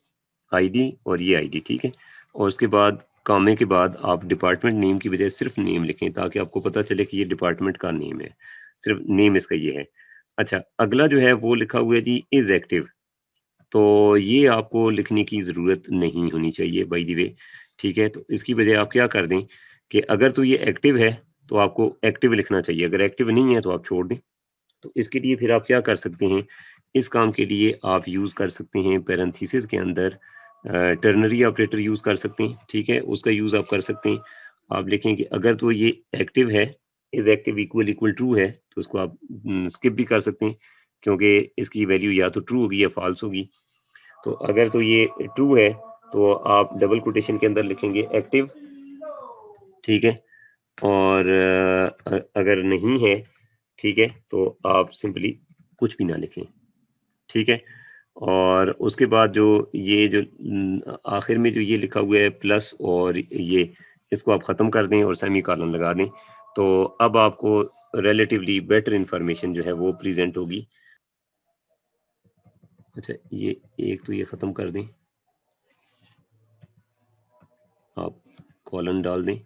आईडी और ये आईडी, ठीक है? और उसके बाद कॉमे के बाद आप डिपार्टमेंट नेम की बजाय सिर्फ नेम लिखें, ताकि आपको पता चले कि ये डिपार्टमेंट का नेम है। सिर्फ नेम इसका ये है। अच्छा, अगला जो है वो लिखा हुआ है जी इज़ एक्टिव। तो ये आपको लिखने की ज़रूरत नहीं होनी चाहिए बाय द वे, ठीक है? तो इसकी बजाय आप क्या कर दें कि अगर तो ये एक्टिव है, तो आपको एक्टिव लिखना चाहिए, अगर एक्टिव नहीं है तो आप छोड़ दें। तो इसके लिए फिर आप क्या कर सकते हैं, इस काम के लिए आप यूज़ कर सकते हैं पैरेंथेसिस के अंदर टर्नरी ऑपरेटर यूज़ कर सकते हैं, ठीक है? उसका यूज़ आप कर सकते हैं। आप लिखें कि अगर तो ये एक्टिव है, is active equal equal true है, तो उसको आप स्किप भी कर सकते हैं, क्योंकि इसकी वैल्यू या तो ट्रू होगी या फॉल्स होगी। तो अगर तो ये ट्रू है, तो आप डबल कोटेशन के अंदर लिखेंगे एक्टिव, ठीक है? और अगर नहीं है, ठीक है, तो आप सिंपली कुछ भी ना लिखें, ठीक है? और उसके बाद जो ये जो आखिर में जो ये लिखा हुआ है प्लस और ये, इसको आप ख़त्म कर दें और सेमीकोलन लगा दें, तो अब आपको रिलेटिवली बेटर इंफॉर्मेशन जो है वो प्रेजेंट होगी। अच्छा, ये एक तो ये ख़त्म कर दें, आप कॉलन डाल दें,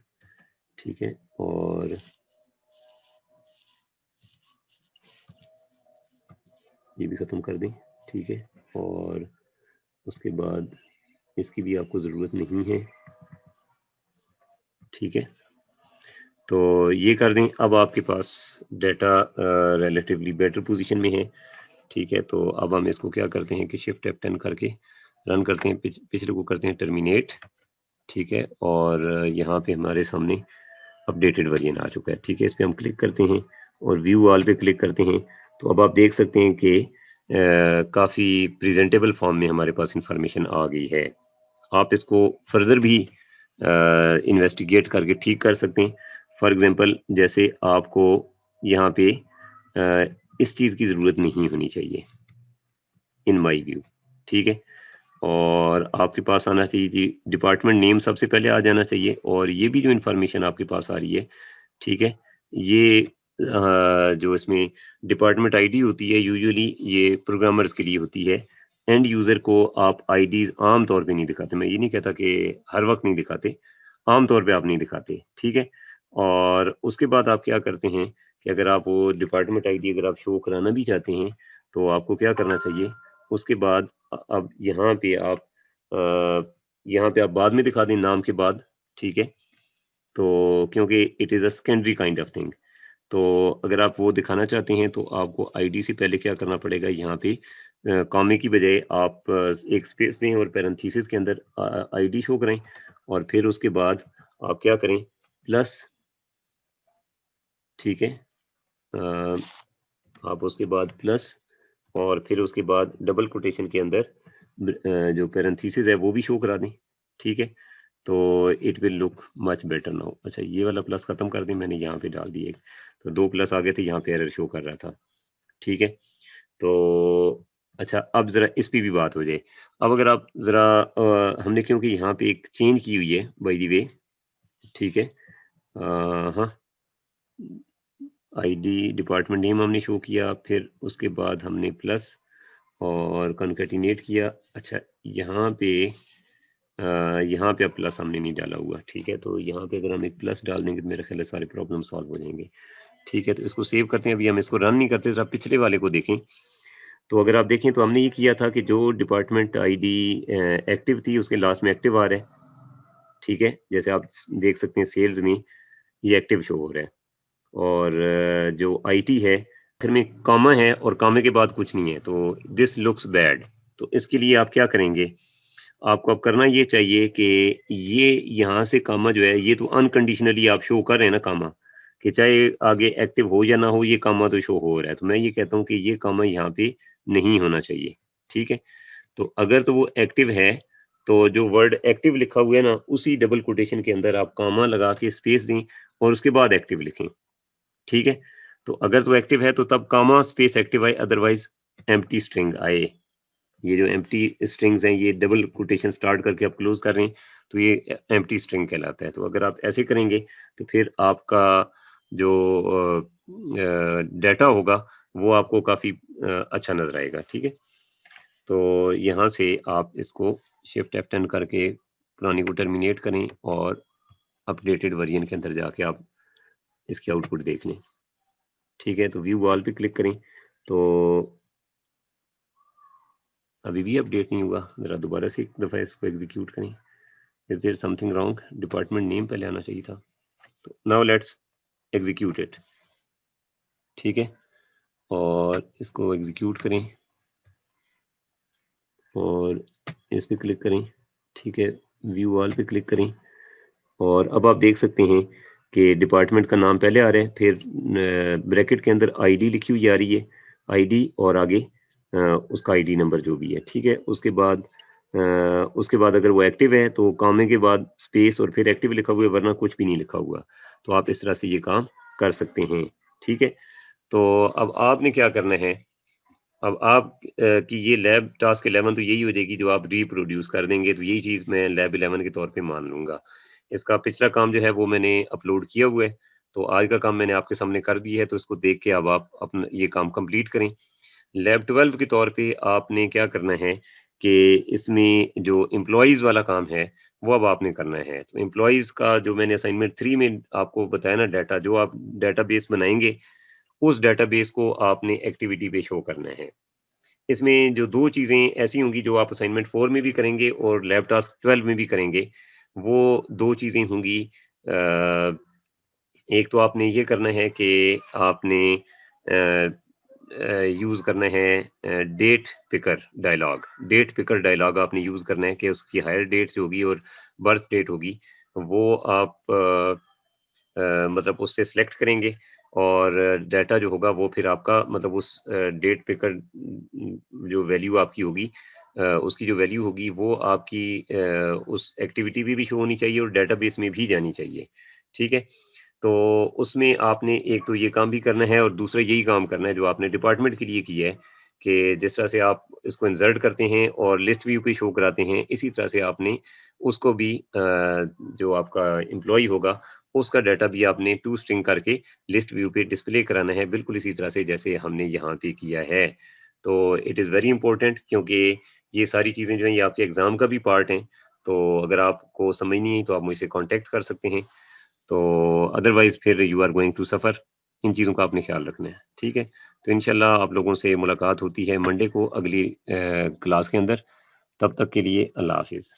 ठीक है? और ये भी ख़त्म कर दें, ठीक है? और उसके बाद इसकी भी आपको ज़रूरत नहीं है, ठीक है? तो ये कर दें। अब आपके पास डाटा रिलेटिवली बेटर पोजीशन में है, ठीक है? तो अब हम इसको क्या करते हैं कि शिफ्ट F10 करके रन करते हैं, पिछले को करते हैं टर्मिनेट, ठीक है? और यहाँ पे हमारे सामने अपडेटेड वर्जन आ चुका है, ठीक है? इस पे हम क्लिक करते हैं और व्यू ऑल पे क्लिक करते हैं, तो अब आप देख सकते हैं कि काफ़ी प्रेजेंटेबल फॉर्म में हमारे पास इंफॉर्मेशन आ गई है। आप इसको फर्दर भी इन्वेस्टिगेट करके ठीक कर सकते हैं। फॉर एग्जांपल, जैसे आपको यहाँ पे इस चीज़ की ज़रूरत नहीं होनी चाहिए इन माय व्यू, ठीक है? और आपके पास आना चाहिए जी डिपार्टमेंट नेम, सबसे पहले आ जाना चाहिए। और ये भी जो इंफॉर्मेशन आपके पास आ रही है, ठीक है, ये जो इसमें डिपार्टमेंट आईडी होती है, यूजुअली ये प्रोग्रामर्स के लिए होती है। एंड यूज़र को आप आईडीज़ आम तौर पे नहीं दिखाते। मैं ये नहीं कहता कि हर वक्त नहीं दिखाते, आम तौर पे आप नहीं दिखाते, ठीक है? और उसके बाद आप क्या करते हैं कि अगर आप वो डिपार्टमेंट आईडी अगर आप शो कराना भी चाहते हैं, तो आपको क्या करना चाहिए, उसके बाद अब यहाँ पे आप बाद में दिखा दें नाम के बाद, ठीक है? तो क्योंकि it is a secondary kind of thing, तो अगर आप वो दिखाना चाहते हैं तो आपको आईडी से पहले क्या करना पड़ेगा, यहाँ पे कॉमे की बजाय आप एक स्पेस दें और पैरेंथेसिस के अंदर आईडी शो करें, और फिर उसके बाद आप क्या करें, प्लस, ठीक है? आप उसके बाद प्लस और फिर उसके बाद डबल कोटेशन के अंदर जो पैरेंथेसिस है वो भी शो करा दें, ठीक है? तो it will look much better now. अच्छा, ये वाला प्लस खत्म कर दें, मैंने यहाँ पे डाल दिए, तो 2 प्लस आ गए थे, यहाँ पे एरर शो कर रहा था, ठीक है? तो अच्छा, अब ज़रा इस पे भी बात हो जाए। अब अगर आप ज़रा हमने क्योंकि यहाँ पे एक चेंज की हुई है बाय द वे, ठीक है? हाँ, आईडी डिपार्टमेंट नेम हमने शो किया, फिर उसके बाद हमने प्लस और कॉन्कैटिनेट किया। अच्छा, यहाँ पे अब प्लस हमने नहीं डाला हुआ, ठीक है? तो यहाँ पे अगर हम एक प्लस डाल देंगे तो मेरा ख्याल है सारे प्रॉब्लम सॉल्व हो जाएँगे। ठीक है, तो इसको सेव करते हैं। अभी हम इसको रन नहीं करते, ज़रा पिछले वाले को देखें। तो अगर आप देखें तो हमने ये किया था कि जो डिपार्टमेंट आईडी एक्टिव थी उसके लास्ट में एक्टिव आ रहा है, ठीक है? जैसे आप देख सकते हैं सेल्स में ये एक्टिव शो हो रहा है। और जो आईटी है आखिर में कॉमा है और कॉमे के बाद कुछ नहीं है, तो दिस लुक्स बैड। तो इसके लिए आप क्या करेंगे? आपको अब करना ये चाहिए कि ये यहाँ से कॉमा जो है ये तो अनकंडीशनली आप शो कर रहे हैं ना कॉमा, कि चाहे आगे एक्टिव हो या ना हो ये कॉमा तो शो हो रहा है। तो मैं ये कहता हूँ कि ये कॉमा यहाँ पे नहीं होना चाहिए, ठीक है? तो अगर तो वो एक्टिव है, तो जो वर्ड एक्टिव लिखा हुआ है ना, उसी डबल कोटेशन के अंदर आप कॉमा लगा के स्पेस दें और उसके बाद एक्टिव लिखें, ठीक है? तो अगर तो एक्टिव है तो तब कॉमा स्पेस एक्टिव आए, अदरवाइज़ एम्प्टी स्ट्रिंग आए। ये जो एम्प्टी स्ट्रिंग्स हैं, ये डबल कोटेशन स्टार्ट करके आप क्लोज़ कर रहे हैं, तो ये एम्प्टी स्ट्रिंग कहलाता है। तो अगर आप ऐसे करेंगे, तो फिर आपका जो डाटा होगा, वो आपको काफ़ी अच्छा नज़र आएगा, ठीक है? तो यहाँ से आप इसको शिफ्ट F10 करके पुरानी को टर्मिनेट करें और अपडेटेड वर्जन के अंदर जाके आप इसकी आउटपुट देख लें, ठीक है? तो व्यू ऑल पे क्लिक करें, तो अभी भी अपडेट नहीं हुआ। ज़रा दोबारा से एक दफ़ा इसको एग्जीक्यूट करें। Is there something wrong? Department name पहले आना चाहिए था। तो नाउ लेट्स एग्जीक्यूट इट, ठीक है? और इसको एग्जीक्यूट करें और इस पे क्लिक करें, ठीक है? व्यू ऑल पे क्लिक करें और अब आप देख सकते हैं कि डिपार्टमेंट का नाम पहले आ रहा है, फिर ब्रैकेट के अंदर आईडी लिखी हुई आ रही है, आईडी और आगे उसका आईडी नंबर जो भी है, ठीक है? उसके बाद अगर वो एक्टिव है तो कॉमे के बाद स्पेस और फिर एक्टिव लिखा हुआ है, वरना कुछ भी नहीं लिखा हुआ। तो आप इस तरह से ये काम कर सकते हैं, ठीक है? तो अब आपने क्या करना है, अब आप की ये लैब टास्क 11 तो यही हो जाएगी जो आप रिप्रोड्यूस कर देंगे, तो यही चीज़ मैं लैब 11 के तौर पे मान लूँगा। इसका पिछला काम जो है वो मैंने अपलोड किया हुआ है, तो आज का काम मैंने आपके सामने कर दिया है, तो इसको देख के अब आप अपना ये काम कंप्लीट करें। लैब 12 के तौर पे आपने क्या करना है कि इसमें जो एम्प्लॉइज़ वाला काम है, वो अब आपने करना है। तो एम्प्लॉइज़ का जो मैंने असाइनमेंट 3 में आपको बताया ना डाटा, जो आप डाटाबेस बनाएँगे, उस डाटाबेस को आपने एक्टिविटी पे शो करना है। इसमें जो 2 चीज़ें ऐसी होंगी जो आप असाइनमेंट 4 में भी करेंगे और लैब टास्क 12 में भी करेंगे, वो 2 चीज़ें होंगी। एक तो आपने ये करना है कि आपने यूज़ करना है डेट पिकर डायलॉग आपने यूज़ करना है कि उसकी हायर डेट जो होगी और बर्थ डेट होगी, वो आप मतलब उससे सिलेक्ट करेंगे और डाटा जो होगा वो फिर आपका मतलब उस डेट पे कर जो वैल्यू आपकी होगी उसकी जो वैल्यू होगी वो आपकी उस एक्टिविटी में भी शो होनी चाहिए और डेटाबेस में भी जानी चाहिए, ठीक है? तो उसमें आपने एक तो ये काम भी करना है और दूसरा यही काम करना है जो आपने डिपार्टमेंट के लिए किया है कि जिस तरह से आप इसको इंसर्ट करते हैं और लिस्ट व्यू पे शो कराते हैं, इसी तरह से आपने उसको भी जो आपका एम्प्लॉयी होगा उसका डाटा भी आपने टू स्ट्रिंग करके लिस्ट व्यू पे डिस्प्ले कराना है, बिल्कुल इसी तरह से जैसे हमने यहाँ पे किया है। तो इट इज़ वेरी इंपॉर्टेंट क्योंकि ये सारी चीज़ें जो हैं ये आपके एग्ज़ाम का भी पार्ट हैं। तो अगर आपको समझ नहीं आई तो आप मुझसे कॉन्टैक्ट कर सकते हैं। तो अदरवाइज़ फिर you are going to suffer. इन चीज़ों का आपने ख़्याल रखना है, ठीक है? तो इंशाल्लाह आप लोगों से मुलाकात होती है मंडे को अगली क्लास के अंदर। तब तक के लिए अल्लाह हाफ़िज़।